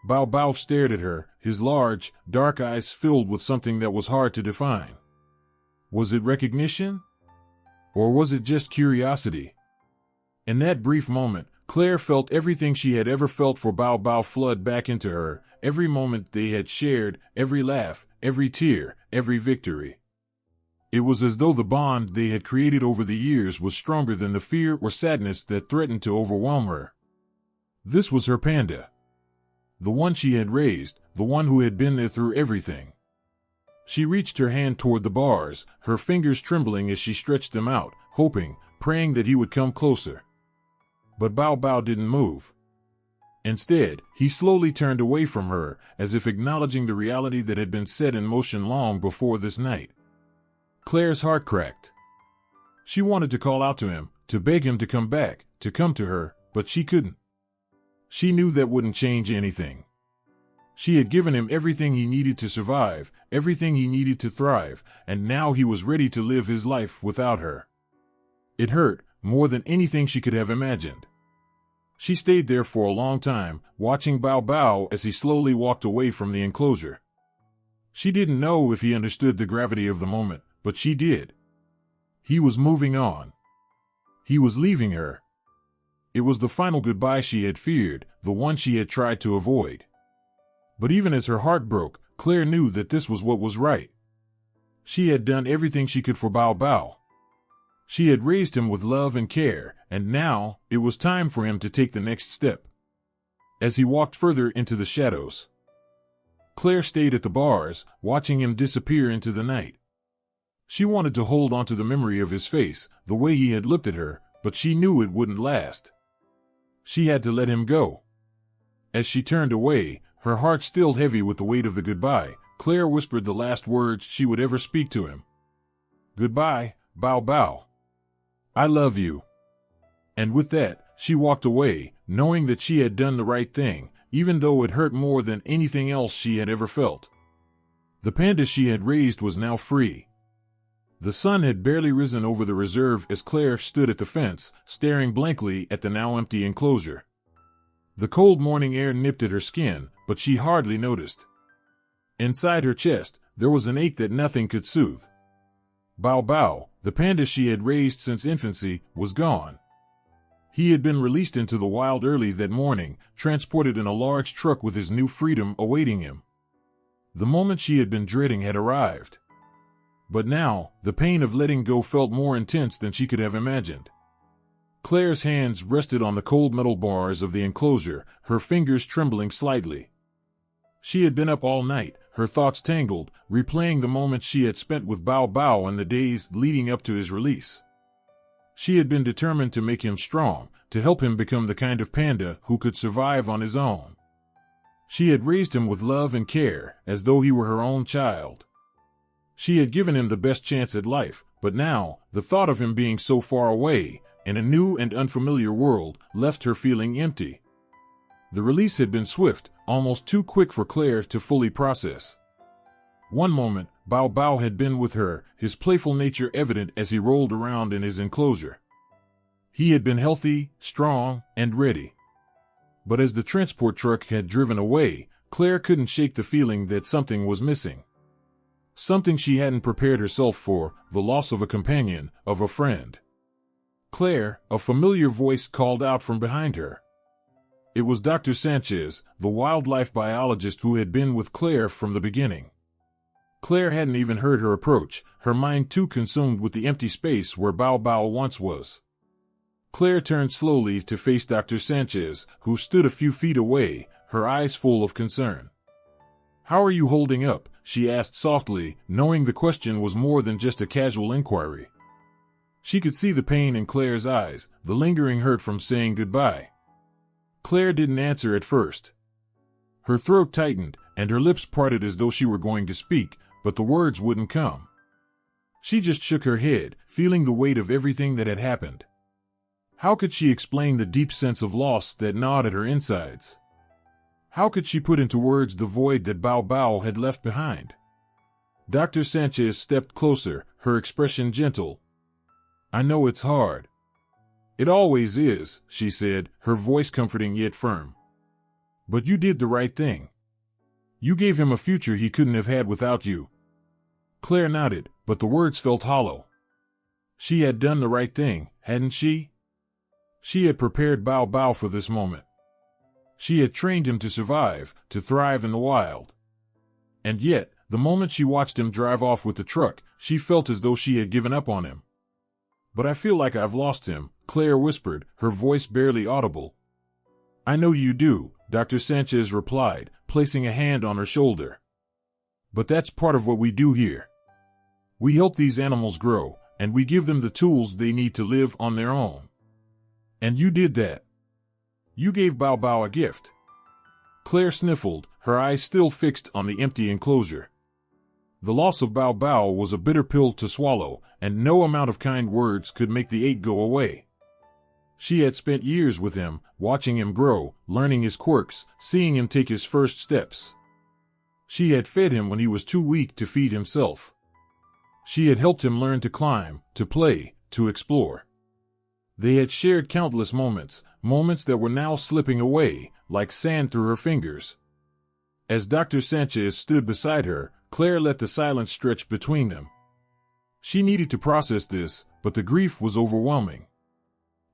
Bao Bao stared at her, his large, dark eyes filled with something that was hard to define. Was it recognition? Or was it just curiosity? In that brief moment, Claire felt everything she had ever felt for Bao Bao flood back into her, every moment they had shared, every laugh, every tear, every victory. It was as though the bond they had created over the years was stronger than the fear or sadness that threatened to overwhelm her. This was her panda. The one she had raised, the one who had been there through everything. She reached her hand toward the bars, her fingers trembling as she stretched them out, hoping, praying that he would come closer. But Bao Bao didn't move. Instead, he slowly turned away from her, as if acknowledging the reality that had been set in motion long before this night. Claire's heart cracked. She wanted to call out to him, to beg him to come back, to come to her, but she couldn't. She knew that wouldn't change anything. She had given him everything he needed to survive, everything he needed to thrive, and now he was ready to live his life without her. It hurt, more than anything she could have imagined. She stayed there for a long time, watching Bao Bao as he slowly walked away from the enclosure. She didn't know if he understood the gravity of the moment, but she did. He was moving on. He was leaving her. It was the final goodbye she had feared, the one she had tried to avoid. But even as her heart broke, Claire knew that this was what was right. She had done everything she could for Bao Bao. She had raised him with love and care, and now it was time for him to take the next step. As he walked further into the shadows, Claire stayed at the bars, watching him disappear into the night. She wanted to hold onto the memory of his face, the way he had looked at her, but she knew it wouldn't last. She had to let him go. As she turned away, her heart still heavy with the weight of the goodbye, Claire whispered the last words she would ever speak to him. "Goodbye, Bao Bao. I love you." And with that, she walked away, knowing that she had done the right thing, even though it hurt more than anything else she had ever felt. The panda she had raised was now free. The sun had barely risen over the reserve as Claire stood at the fence, staring blankly at the now empty enclosure. The cold morning air nipped at her skin, but she hardly noticed. Inside her chest, there was an ache that nothing could soothe. Bao Bao, the panda she had raised since infancy, was gone. He had been released into the wild early that morning, transported in a large truck with his new freedom awaiting him. The moment she had been dreading had arrived. But now, the pain of letting go felt more intense than she could have imagined. Claire's hands rested on the cold metal bars of the enclosure, her fingers trembling slightly. She had been up all night, her thoughts tangled, replaying the moments she had spent with Bao Bao and the days leading up to his release. She had been determined to make him strong, to help him become the kind of panda who could survive on his own. She had raised him with love and care, as though he were her own child. She had given him the best chance at life, but now, the thought of him being so far away, in a new and unfamiliar world, left her feeling empty. The release had been swift, almost too quick for Claire to fully process. One moment, Bao Bao had been with her, his playful nature evident as he rolled around in his enclosure. He had been healthy, strong, and ready. But as the transport truck had driven away, Claire couldn't shake the feeling that something was missing. Something she hadn't prepared herself for, the loss of a companion, of a friend. "Claire," a familiar voice called out from behind her. It was Dr. Sanchez, the wildlife biologist who had been with Claire from the beginning. Claire hadn't even heard her approach, her mind too consumed with the empty space where Bao Bao once was. Claire turned slowly to face Dr. Sanchez, who stood a few feet away, her eyes full of concern. "How are you holding up?" she asked softly, knowing the question was more than just a casual inquiry. She could see the pain in Claire's eyes, the lingering hurt from saying goodbye. Claire didn't answer at first. Her throat tightened, and her lips parted as though she were going to speak, but the words wouldn't come. She just shook her head, feeling the weight of everything that had happened. How could she explain the deep sense of loss that gnawed at her insides? How could she put into words the void that Bao Bao had left behind? Dr. Sanchez stepped closer, her expression gentle. "I know it's hard." "It always is," she said, her voice comforting yet firm. "But you did the right thing. You gave him a future he couldn't have had without you." Claire nodded, but the words felt hollow. She had done the right thing, hadn't she? She had prepared Bao Bao for this moment. She had trained him to survive, to thrive in the wild. And yet, the moment she watched him drive off with the truck, she felt as though she had given up on him. "But I feel like I've lost him," Claire whispered, her voice barely audible. "I know you do," Dr. Sanchez replied, placing a hand on her shoulder. "But that's part of what we do here. We help these animals grow, and we give them the tools they need to live on their own. And you did that. You gave Bao Bao a gift." Claire sniffled, her eyes still fixed on the empty enclosure. The loss of Bao Bao was a bitter pill to swallow, and no amount of kind words could make the ache go away. She had spent years with him, watching him grow, learning his quirks, seeing him take his first steps. She had fed him when he was too weak to feed himself. She had helped him learn to climb, to play, to explore. They had shared countless moments, moments that were now slipping away, like sand through her fingers. As Dr. Sanchez stood beside her, Claire let the silence stretch between them. She needed to process this, but the grief was overwhelming.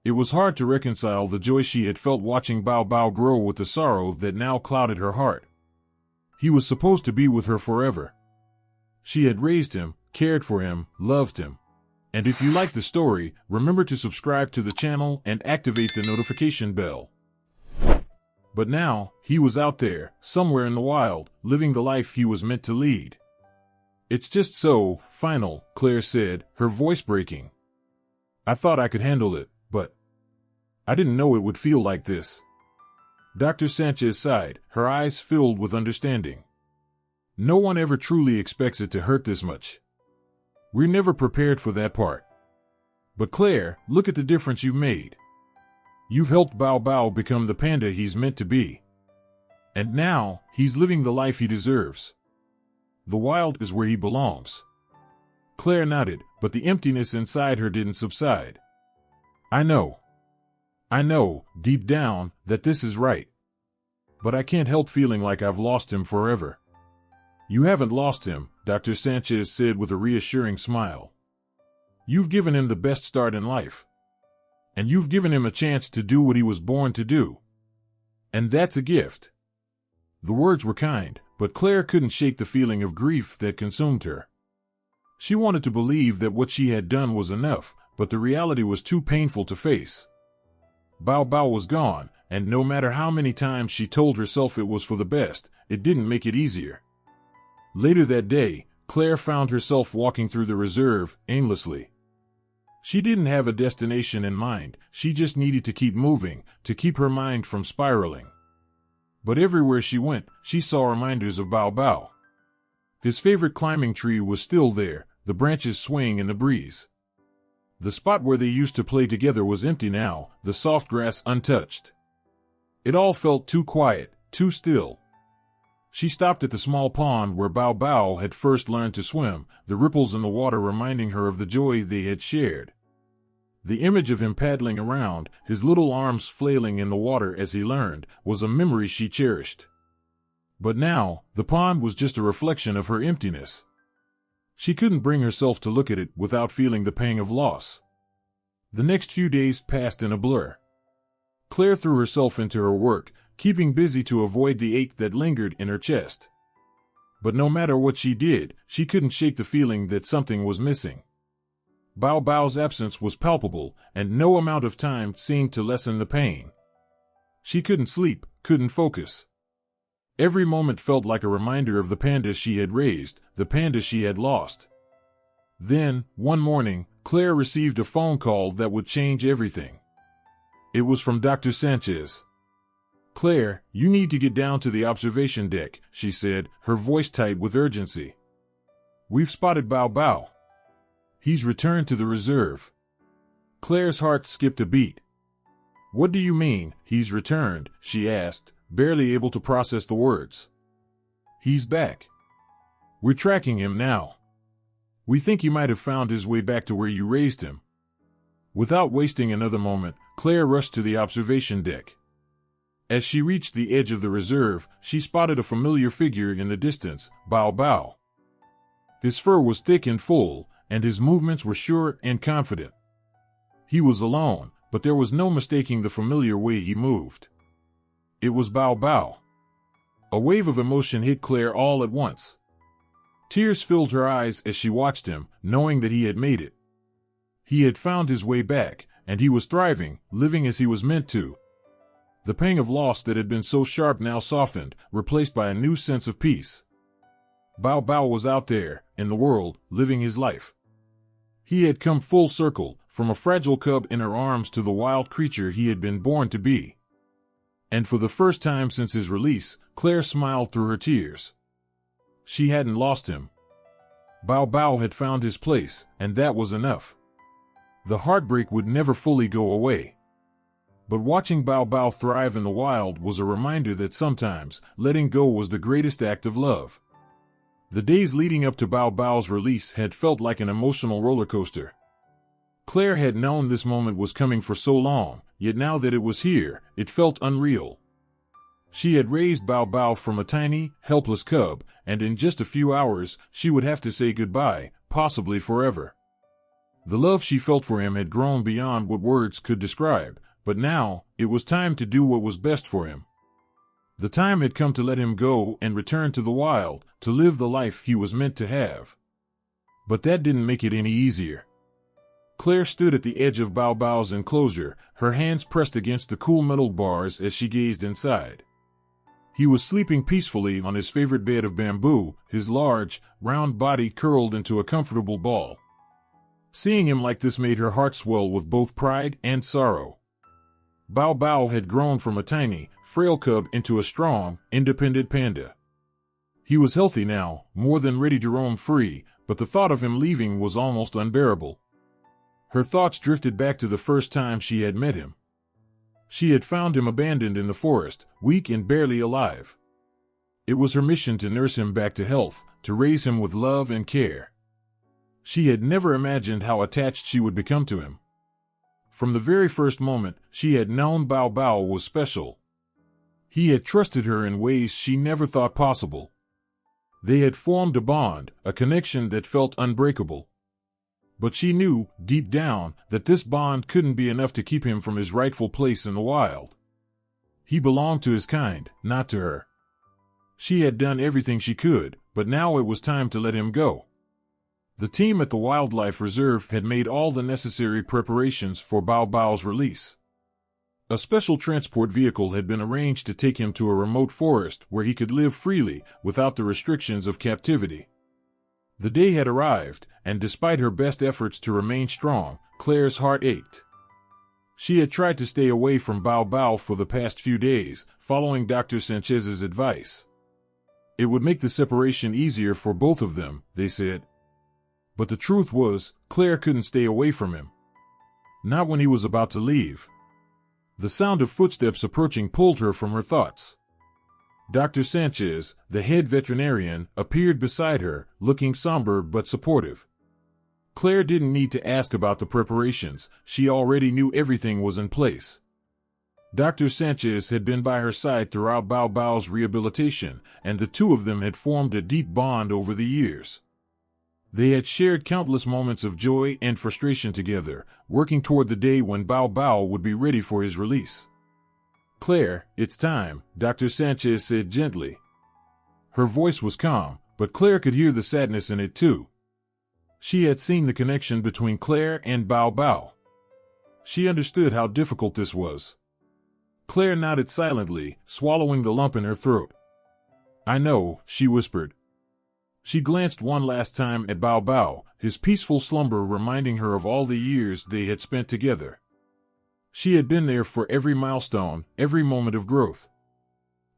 It was hard to reconcile the joy she had felt watching Bao Bao grow with the sorrow that now clouded her heart. He was supposed to be with her forever. She had raised him, cared for him, loved him. And if you like the story, remember to subscribe to the channel and activate the notification bell. But now, he was out there, somewhere in the wild, living the life he was meant to lead. "It's just so final," Claire said, her voice breaking. "I thought I could handle it, but I didn't know it would feel like this." Dr. Sanchez sighed, her eyes filled with understanding. "No one ever truly expects it to hurt this much. We're never prepared for that part. But Claire, look at the difference you've made. You've helped Bao Bao become the panda he's meant to be. And now, he's living the life he deserves. The wild is where he belongs." Claire nodded, but the emptiness inside her didn't subside. I know, deep down, that this is right. But I can't help feeling like I've lost him forever." "You haven't lost him," Dr. Sanchez said with a reassuring smile. "You've given him the best start in life. And you've given him a chance to do what he was born to do. And that's a gift." The words were kind, but Claire couldn't shake the feeling of grief that consumed her. She wanted to believe that what she had done was enough, but the reality was too painful to face. Bao Bao was gone, and no matter how many times she told herself it was for the best, it didn't make it easier. Later that day, Claire found herself walking through the reserve, aimlessly. She didn't have a destination in mind, she just needed to keep moving, to keep her mind from spiraling. But everywhere she went, she saw reminders of Bao Bao. His favorite climbing tree was still there, the branches swaying in the breeze. The spot where they used to play together was empty now, the soft grass untouched. It all felt too quiet, too still. She stopped at the small pond where Bao Bao had first learned to swim, the ripples in the water reminding her of the joy they had shared. The image of him paddling around, his little arms flailing in the water as he learned, was a memory she cherished. But now, the pond was just a reflection of her emptiness. She couldn't bring herself to look at it without feeling the pang of loss. The next few days passed in a blur. Claire threw herself into her work, keeping busy to avoid the ache that lingered in her chest. But no matter what she did, she couldn't shake the feeling that something was missing. Bao Bao's absence was palpable, and no amount of time seemed to lessen the pain. She couldn't sleep, couldn't focus. Every moment felt like a reminder of the panda she had raised, the panda she had lost. Then, one morning, Claire received a phone call that would change everything. It was from Dr. Sanchez. "Claire, you need to get down to the observation deck," she said, her voice tight with urgency. "We've spotted Bao Bao. He's returned to the reserve." Claire's heart skipped a beat. "What do you mean, he's returned?" she asked, barely able to process the words. "He's back. We're tracking him now. We think he might have found his way back to where you raised him." Without wasting another moment, Claire rushed to the observation deck. As she reached the edge of the reserve, she spotted a familiar figure in the distance, Bao Bao. His fur was thick and full, and his movements were sure and confident. He was alone, but there was no mistaking the familiar way he moved. It was Bao Bao. A wave of emotion hit Claire all at once. Tears filled her eyes as she watched him, knowing that he had made it. He had found his way back, and he was thriving, living as he was meant to. The pang of loss that had been so sharp now softened, replaced by a new sense of peace. Bao Bao was out there, in the world, living his life. He had come full circle, from a fragile cub in her arms to the wild creature he had been born to be. And for the first time since his release, Claire smiled through her tears. She hadn't lost him. Bao Bao had found his place, and that was enough. The heartbreak would never fully go away. But watching Bao Bao thrive in the wild was a reminder that sometimes letting go was the greatest act of love. The days leading up to Bao Bao's release had felt like an emotional roller coaster. Claire had known this moment was coming for so long, yet now that it was here, it felt unreal. She had raised Bao Bao from a tiny, helpless cub, and in just a few hours, she would have to say goodbye, possibly forever. The love she felt for him had grown beyond what words could describe, but now, it was time to do what was best for him. The time had come to let him go and return to the wild, to live the life he was meant to have. But that didn't make it any easier. Claire stood at the edge of Bao Bao's enclosure, her hands pressed against the cool metal bars as she gazed inside. He was sleeping peacefully on his favorite bed of bamboo, his large, round body curled into a comfortable ball. Seeing him like this made her heart swell with both pride and sorrow. Bao Bao had grown from a tiny, frail cub into a strong, independent panda. He was healthy now, more than ready to roam free, but the thought of him leaving was almost unbearable. Her thoughts drifted back to the first time she had met him. She had found him abandoned in the forest, weak and barely alive. It was her mission to nurse him back to health, to raise him with love and care. She had never imagined how attached she would become to him. From the very first moment, she had known Bao Bao was special. He had trusted her in ways she never thought possible. They had formed a bond, a connection that felt unbreakable. But she knew, deep down, that this bond couldn't be enough to keep him from his rightful place in the wild. He belonged to his kind, not to her. She had done everything she could, but now it was time to let him go. The team at the Wildlife Reserve had made all the necessary preparations for Bao Bao's release. A special transport vehicle had been arranged to take him to a remote forest where he could live freely without the restrictions of captivity. The day had arrived, and despite her best efforts to remain strong, Claire's heart ached. She had tried to stay away from Bao Bao for the past few days, following Dr. Sanchez's advice. It would make the separation easier for both of them, they said. But the truth was, Claire couldn't stay away from him. Not when he was about to leave. The sound of footsteps approaching pulled her from her thoughts. Dr. Sanchez, the head veterinarian, appeared beside her, looking somber but supportive. Claire didn't need to ask about the preparations, she already knew everything was in place. Dr. Sanchez had been by her side throughout Bao Bao's rehabilitation, and the two of them had formed a deep bond over the years. They had shared countless moments of joy and frustration together, working toward the day when Bao Bao would be ready for his release. "Claire, it's time," Dr. Sanchez said gently. Her voice was calm, but Claire could hear the sadness in it too. She had seen the connection between Claire and Bao Bao. She understood how difficult this was. Claire nodded silently, swallowing the lump in her throat. "I know," she whispered. She glanced one last time at Bao Bao, his peaceful slumber reminding her of all the years they had spent together. She had been there for every milestone, every moment of growth.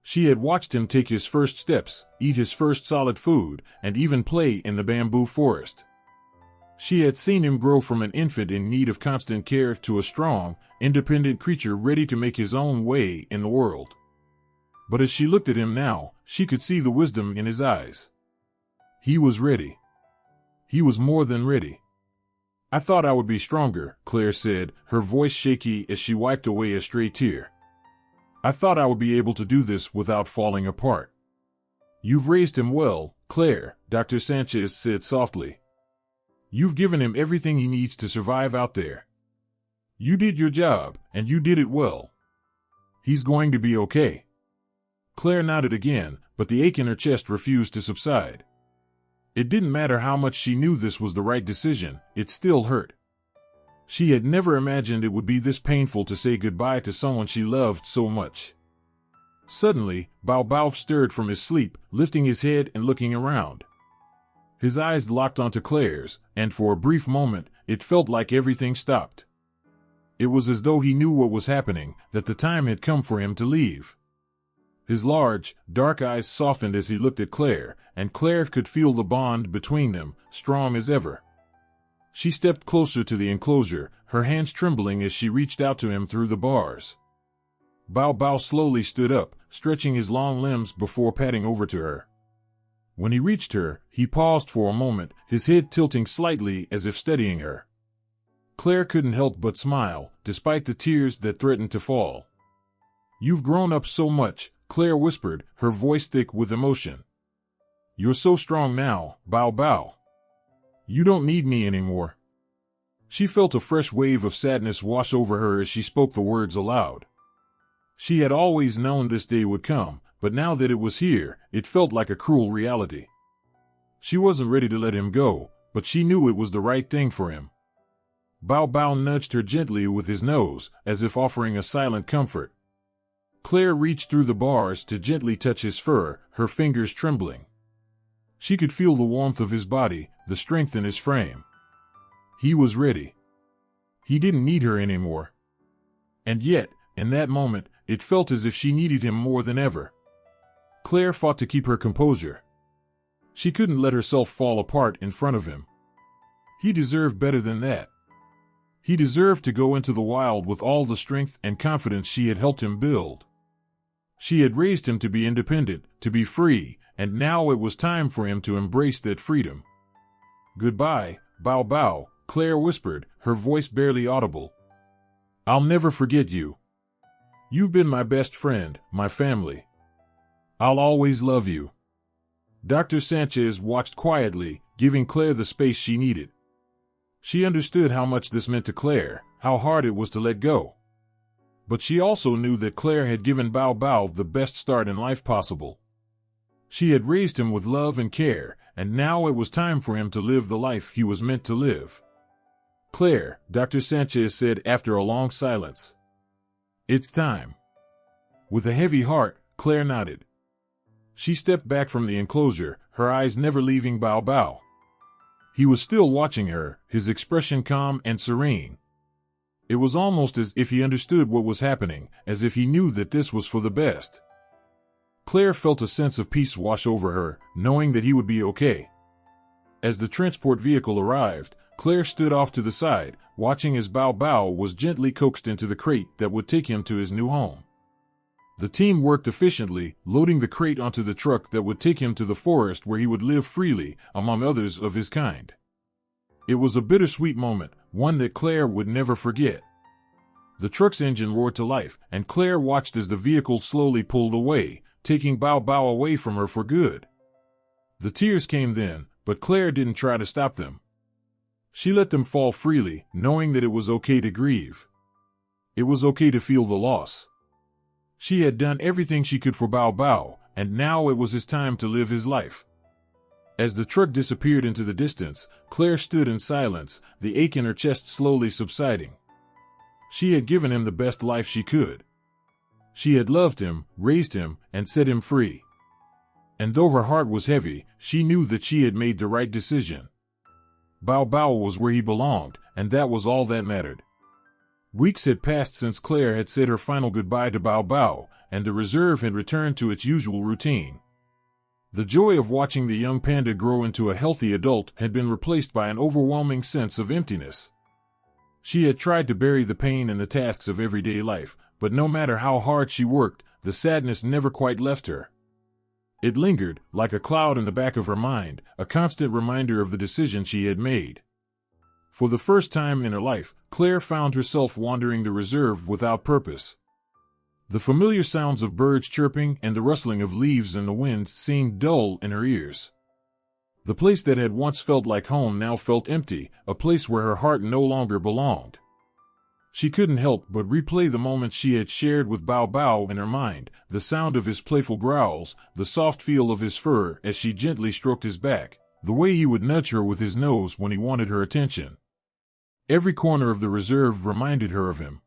She had watched him take his first steps, eat his first solid food, and even play in the bamboo forest. She had seen him grow from an infant in need of constant care to a strong, independent creature ready to make his own way in the world. But as she looked at him now, she could see the wisdom in his eyes. He was ready. He was more than ready. "I thought I would be stronger," Claire said, her voice shaky as she wiped away a stray tear. "I thought I would be able to do this without falling apart." "You've raised him well, Claire," Dr. Sanchez said softly. "You've given him everything he needs to survive out there. You did your job, and you did it well. He's going to be okay." Claire nodded again, but the ache in her chest refused to subside. It didn't matter how much she knew this was the right decision, it still hurt. She had never imagined it would be this painful to say goodbye to someone she loved so much. Suddenly, Bao Bao stirred from his sleep, lifting his head and looking around. His eyes locked onto Claire's, and for a brief moment, it felt like everything stopped. It was as though he knew what was happening, that the time had come for him to leave. His large, dark eyes softened as he looked at Claire, and Claire could feel the bond between them, strong as ever. She stepped closer to the enclosure, her hands trembling as she reached out to him through the bars. Bao Bao slowly stood up, stretching his long limbs before padding over to her. When he reached her, he paused for a moment, his head tilting slightly as if studying her. Claire couldn't help but smile, despite the tears that threatened to fall. "You've grown up so much," Claire whispered, her voice thick with emotion. "You're so strong now, Bao Bao. You don't need me anymore." She felt a fresh wave of sadness wash over her as she spoke the words aloud. She had always known this day would come, but now that it was here, it felt like a cruel reality. She wasn't ready to let him go, but she knew it was the right thing for him. Bao Bao nudged her gently with his nose, as if offering a silent comfort. Claire reached through the bars to gently touch his fur, her fingers trembling. She could feel the warmth of his body, the strength in his frame. He was ready. He didn't need her anymore. And yet, in that moment, it felt as if she needed him more than ever. Claire fought to keep her composure. She couldn't let herself fall apart in front of him. He deserved better than that. He deserved to go into the wild with all the strength and confidence she had helped him build. She had raised him to be independent, to be free, and now it was time for him to embrace that freedom. "Goodbye, Bao Bao," Claire whispered, her voice barely audible. "I'll never forget you. You've been my best friend, my family. I'll always love you." Dr. Sanchez watched quietly, giving Claire the space she needed. She understood how much this meant to Claire, how hard it was to let go. But she also knew that Claire had given Bao Bao the best start in life possible. She had raised him with love and care, and now it was time for him to live the life he was meant to live. "Claire," Dr. Sanchez said after a long silence. "It's time." With a heavy heart, Claire nodded. She stepped back from the enclosure, her eyes never leaving Bao Bao. He was still watching her, his expression calm and serene. It was almost as if he understood what was happening, as if he knew that this was for the best. Claire felt a sense of peace wash over her, knowing that he would be okay. As the transport vehicle arrived, Claire stood off to the side, watching as Bao Bao was gently coaxed into the crate that would take him to his new home. The team worked efficiently, loading the crate onto the truck that would take him to the forest where he would live freely, among others of his kind. It was a bittersweet moment, one that Claire would never forget. The truck's engine roared to life, and Claire watched as the vehicle slowly pulled away, taking Bao Bao away from her for good. The tears came then, but Claire didn't try to stop them. She let them fall freely, knowing that it was okay to grieve. It was okay to feel the loss. She had done everything she could for Bao Bao, and now it was his time to live his life. As the truck disappeared into the distance, Claire stood in silence, the ache in her chest slowly subsiding. She had given him the best life she could. She had loved him, raised him, and set him free. And though her heart was heavy, she knew that she had made the right decision. Bao Bao was where he belonged, and that was all that mattered. Weeks had passed since Claire had said her final goodbye to Bao Bao, and the reserve had returned to its usual routine. The joy of watching the young panda grow into a healthy adult had been replaced by an overwhelming sense of emptiness. She had tried to bury the pain and the tasks of everyday life, but no matter how hard she worked, the sadness never quite left her. It lingered, like a cloud in the back of her mind, a constant reminder of the decision she had made. For the first time in her life, Claire found herself wandering the reserve without purpose. The familiar sounds of birds chirping and the rustling of leaves in the wind seemed dull in her ears. The place that had once felt like home now felt empty, a place where her heart no longer belonged. She couldn't help but replay the moments she had shared with Bao Bao in her mind, the sound of his playful growls, the soft feel of his fur as she gently stroked his back, the way he would nudge her with his nose when he wanted her attention. Every corner of the reserve reminded her of him.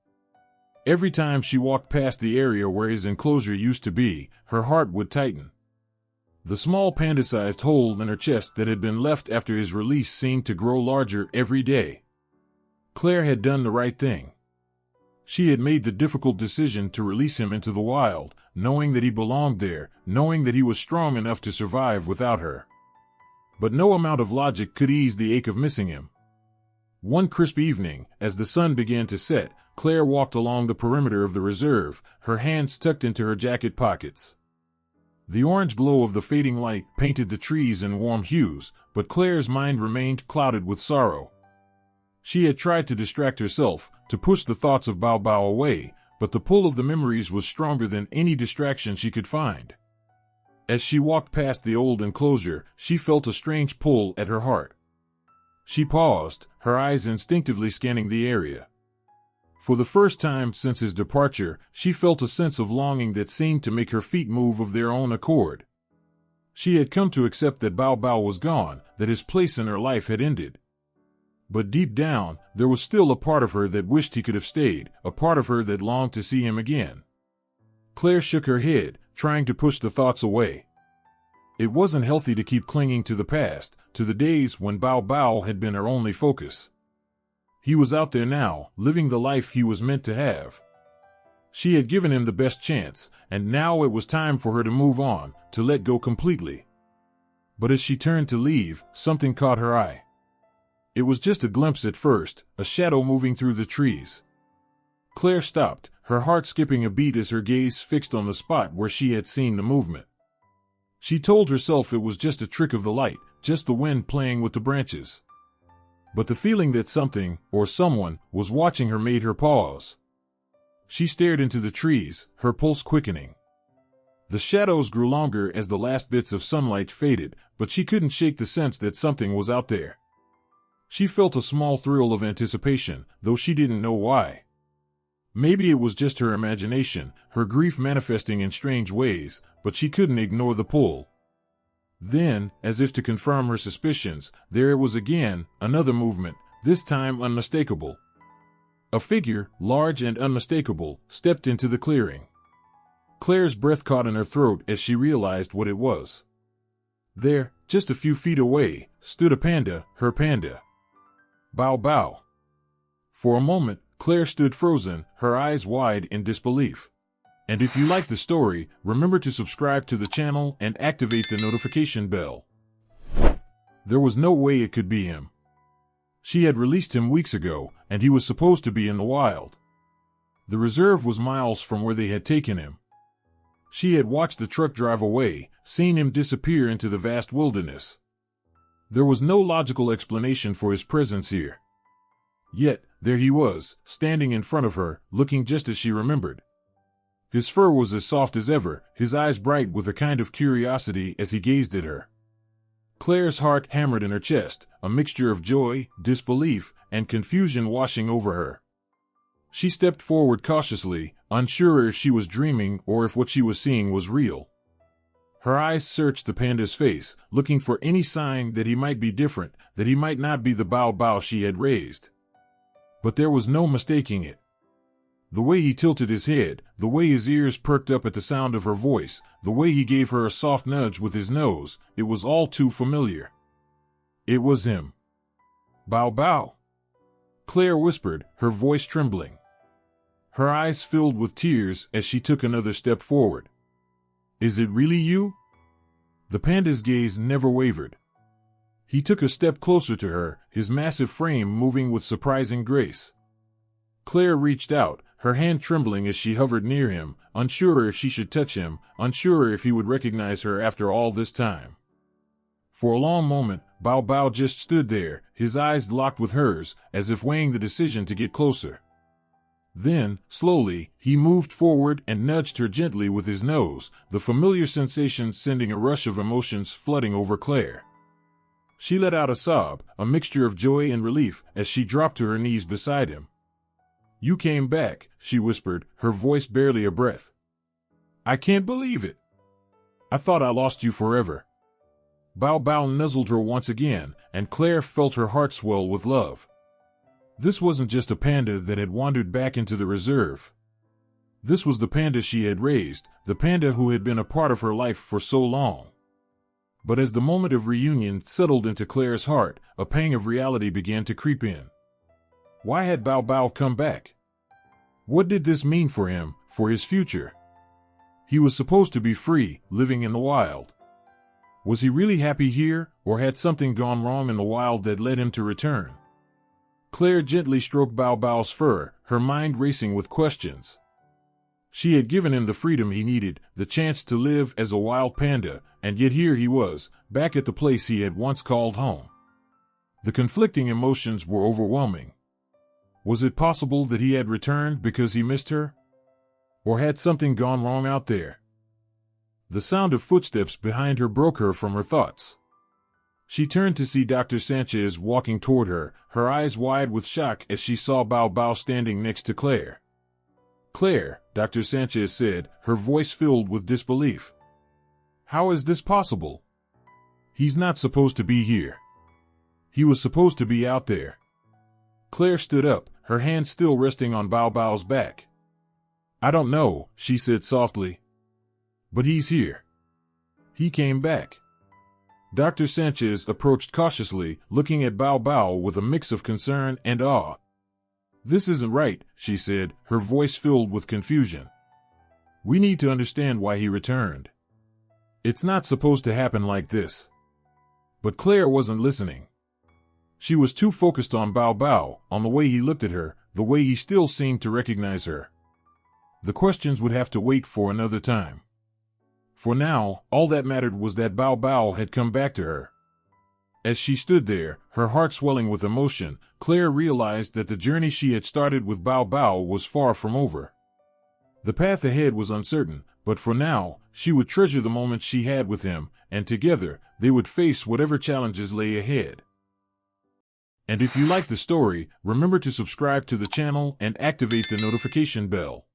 Every time she walked past the area where his enclosure used to be, her heart would tighten. The small panda-sized hole in her chest that had been left after his release seemed to grow larger every day. Claire had done the right thing. She had made the difficult decision to release him into the wild, knowing that he belonged there, knowing that he was strong enough to survive without her. But no amount of logic could ease the ache of missing him. One crisp evening, as the sun began to set, Claire walked along the perimeter of the reserve, her hands tucked into her jacket pockets. The orange glow of the fading light painted the trees in warm hues, but Claire's mind remained clouded with sorrow. She had tried to distract herself, to push the thoughts of Bao Bao away, but the pull of the memories was stronger than any distraction she could find. As she walked past the old enclosure, she felt a strange pull at her heart. She paused, her eyes instinctively scanning the area. For the first time since his departure, she felt a sense of longing that seemed to make her feet move of their own accord. She had come to accept that Bao Bao was gone, that his place in her life had ended. But deep down, there was still a part of her that wished he could have stayed, a part of her that longed to see him again. Claire shook her head, trying to push the thoughts away. It wasn't healthy to keep clinging to the past, to the days when Bao Bao had been her only focus. He was out there now, living the life he was meant to have. She had given him the best chance, and now it was time for her to move on, to let go completely. But as she turned to leave, something caught her eye. It was just a glimpse at first, a shadow moving through the trees. Claire stopped, her heart skipping a beat as her gaze fixed on the spot where she had seen the movement. She told herself it was just a trick of the light, just the wind playing with the branches. But the feeling that something, or someone, was watching her made her pause. She stared into the trees, her pulse quickening. The shadows grew longer as the last bits of sunlight faded, but she couldn't shake the sense that something was out there. She felt a small thrill of anticipation, though she didn't know why. Maybe it was just her imagination, her grief manifesting in strange ways, but she couldn't ignore the pull. Then, as if to confirm her suspicions, there it was again, another movement, this time unmistakable. A figure, large and unmistakable, stepped into the clearing. Claire's breath caught in her throat as she realized what it was. There, just a few feet away, stood a panda, her panda. Bao Bao. For a moment, Claire stood frozen, her eyes wide in disbelief. And if you like the story, remember to subscribe to the channel and activate the notification bell. There was no way it could be him. She had released him weeks ago, and he was supposed to be in the wild. The reserve was miles from where they had taken him. She had watched the truck drive away, seen him disappear into the vast wilderness. There was no logical explanation for his presence here. Yet, there he was, standing in front of her, looking just as she remembered. His fur was as soft as ever, his eyes bright with a kind of curiosity as he gazed at her. Claire's heart hammered in her chest, a mixture of joy, disbelief, and confusion washing over her. She stepped forward cautiously, unsure if she was dreaming or if what she was seeing was real. Her eyes searched the panda's face, looking for any sign that he might be different, that he might not be the Bao Bao she had raised. But there was no mistaking it. The way he tilted his head, the way his ears perked up at the sound of her voice, the way he gave her a soft nudge with his nose, it was all too familiar. It was him. Bao Bao. Claire whispered, her voice trembling. Her eyes filled with tears as she took another step forward. Is it really you? The panda's gaze never wavered. He took a step closer to her, his massive frame moving with surprising grace. Claire reached out, her hand trembling as she hovered near him, unsure if she should touch him, unsure if he would recognize her after all this time. For a long moment, Bao Bao just stood there, his eyes locked with hers, as if weighing the decision to get closer. Then, slowly, he moved forward and nudged her gently with his nose, the familiar sensation sending a rush of emotions flooding over Claire. She let out a sob, a mixture of joy and relief, as she dropped to her knees beside him. You came back, she whispered, her voice barely a breath. I can't believe it. I thought I lost you forever. Bao Bao nuzzled her once again, and Claire felt her heart swell with love. This wasn't just a panda that had wandered back into the reserve. This was the panda she had raised, the panda who had been a part of her life for so long. But as the moment of reunion settled into Claire's heart, a pang of reality began to creep in. Why had Bao Bao come back? What did this mean for him, for his future? He was supposed to be free, living in the wild. Was he really happy here, or had something gone wrong in the wild that led him to return? Claire gently stroked Bao Bao's fur, her mind racing with questions. She had given him the freedom he needed, the chance to live as a wild panda, and yet here he was, back at the place he had once called home. The conflicting emotions were overwhelming. Was it possible that he had returned because he missed her? Or had something gone wrong out there? The sound of footsteps behind her broke her from her thoughts. She turned to see Dr. Sanchez walking toward her, her eyes wide with shock as she saw Bao Bao standing next to Claire. "Claire," Dr. Sanchez said, her voice filled with disbelief. "How is this possible? He's not supposed to be here. He was supposed to be out there." Claire stood up, her hand still resting on Bao Bao's back. "I don't know," she said softly. "But he's here. He came back." Dr. Sanchez approached cautiously, looking at Bao Bao with a mix of concern and awe. "This isn't right," she said, her voice filled with confusion. "We need to understand why he returned. It's not supposed to happen like this." But Claire wasn't listening. She was too focused on Bao Bao, on the way he looked at her, the way he still seemed to recognize her. The questions would have to wait for another time. For now, all that mattered was that Bao Bao had come back to her. As she stood there, her heart swelling with emotion, Claire realized that the journey she had started with Bao Bao was far from over. The path ahead was uncertain, but for now, she would treasure the moments she had with him, and together, they would face whatever challenges lay ahead. And if you like the story, remember to subscribe to the channel and activate the notification bell.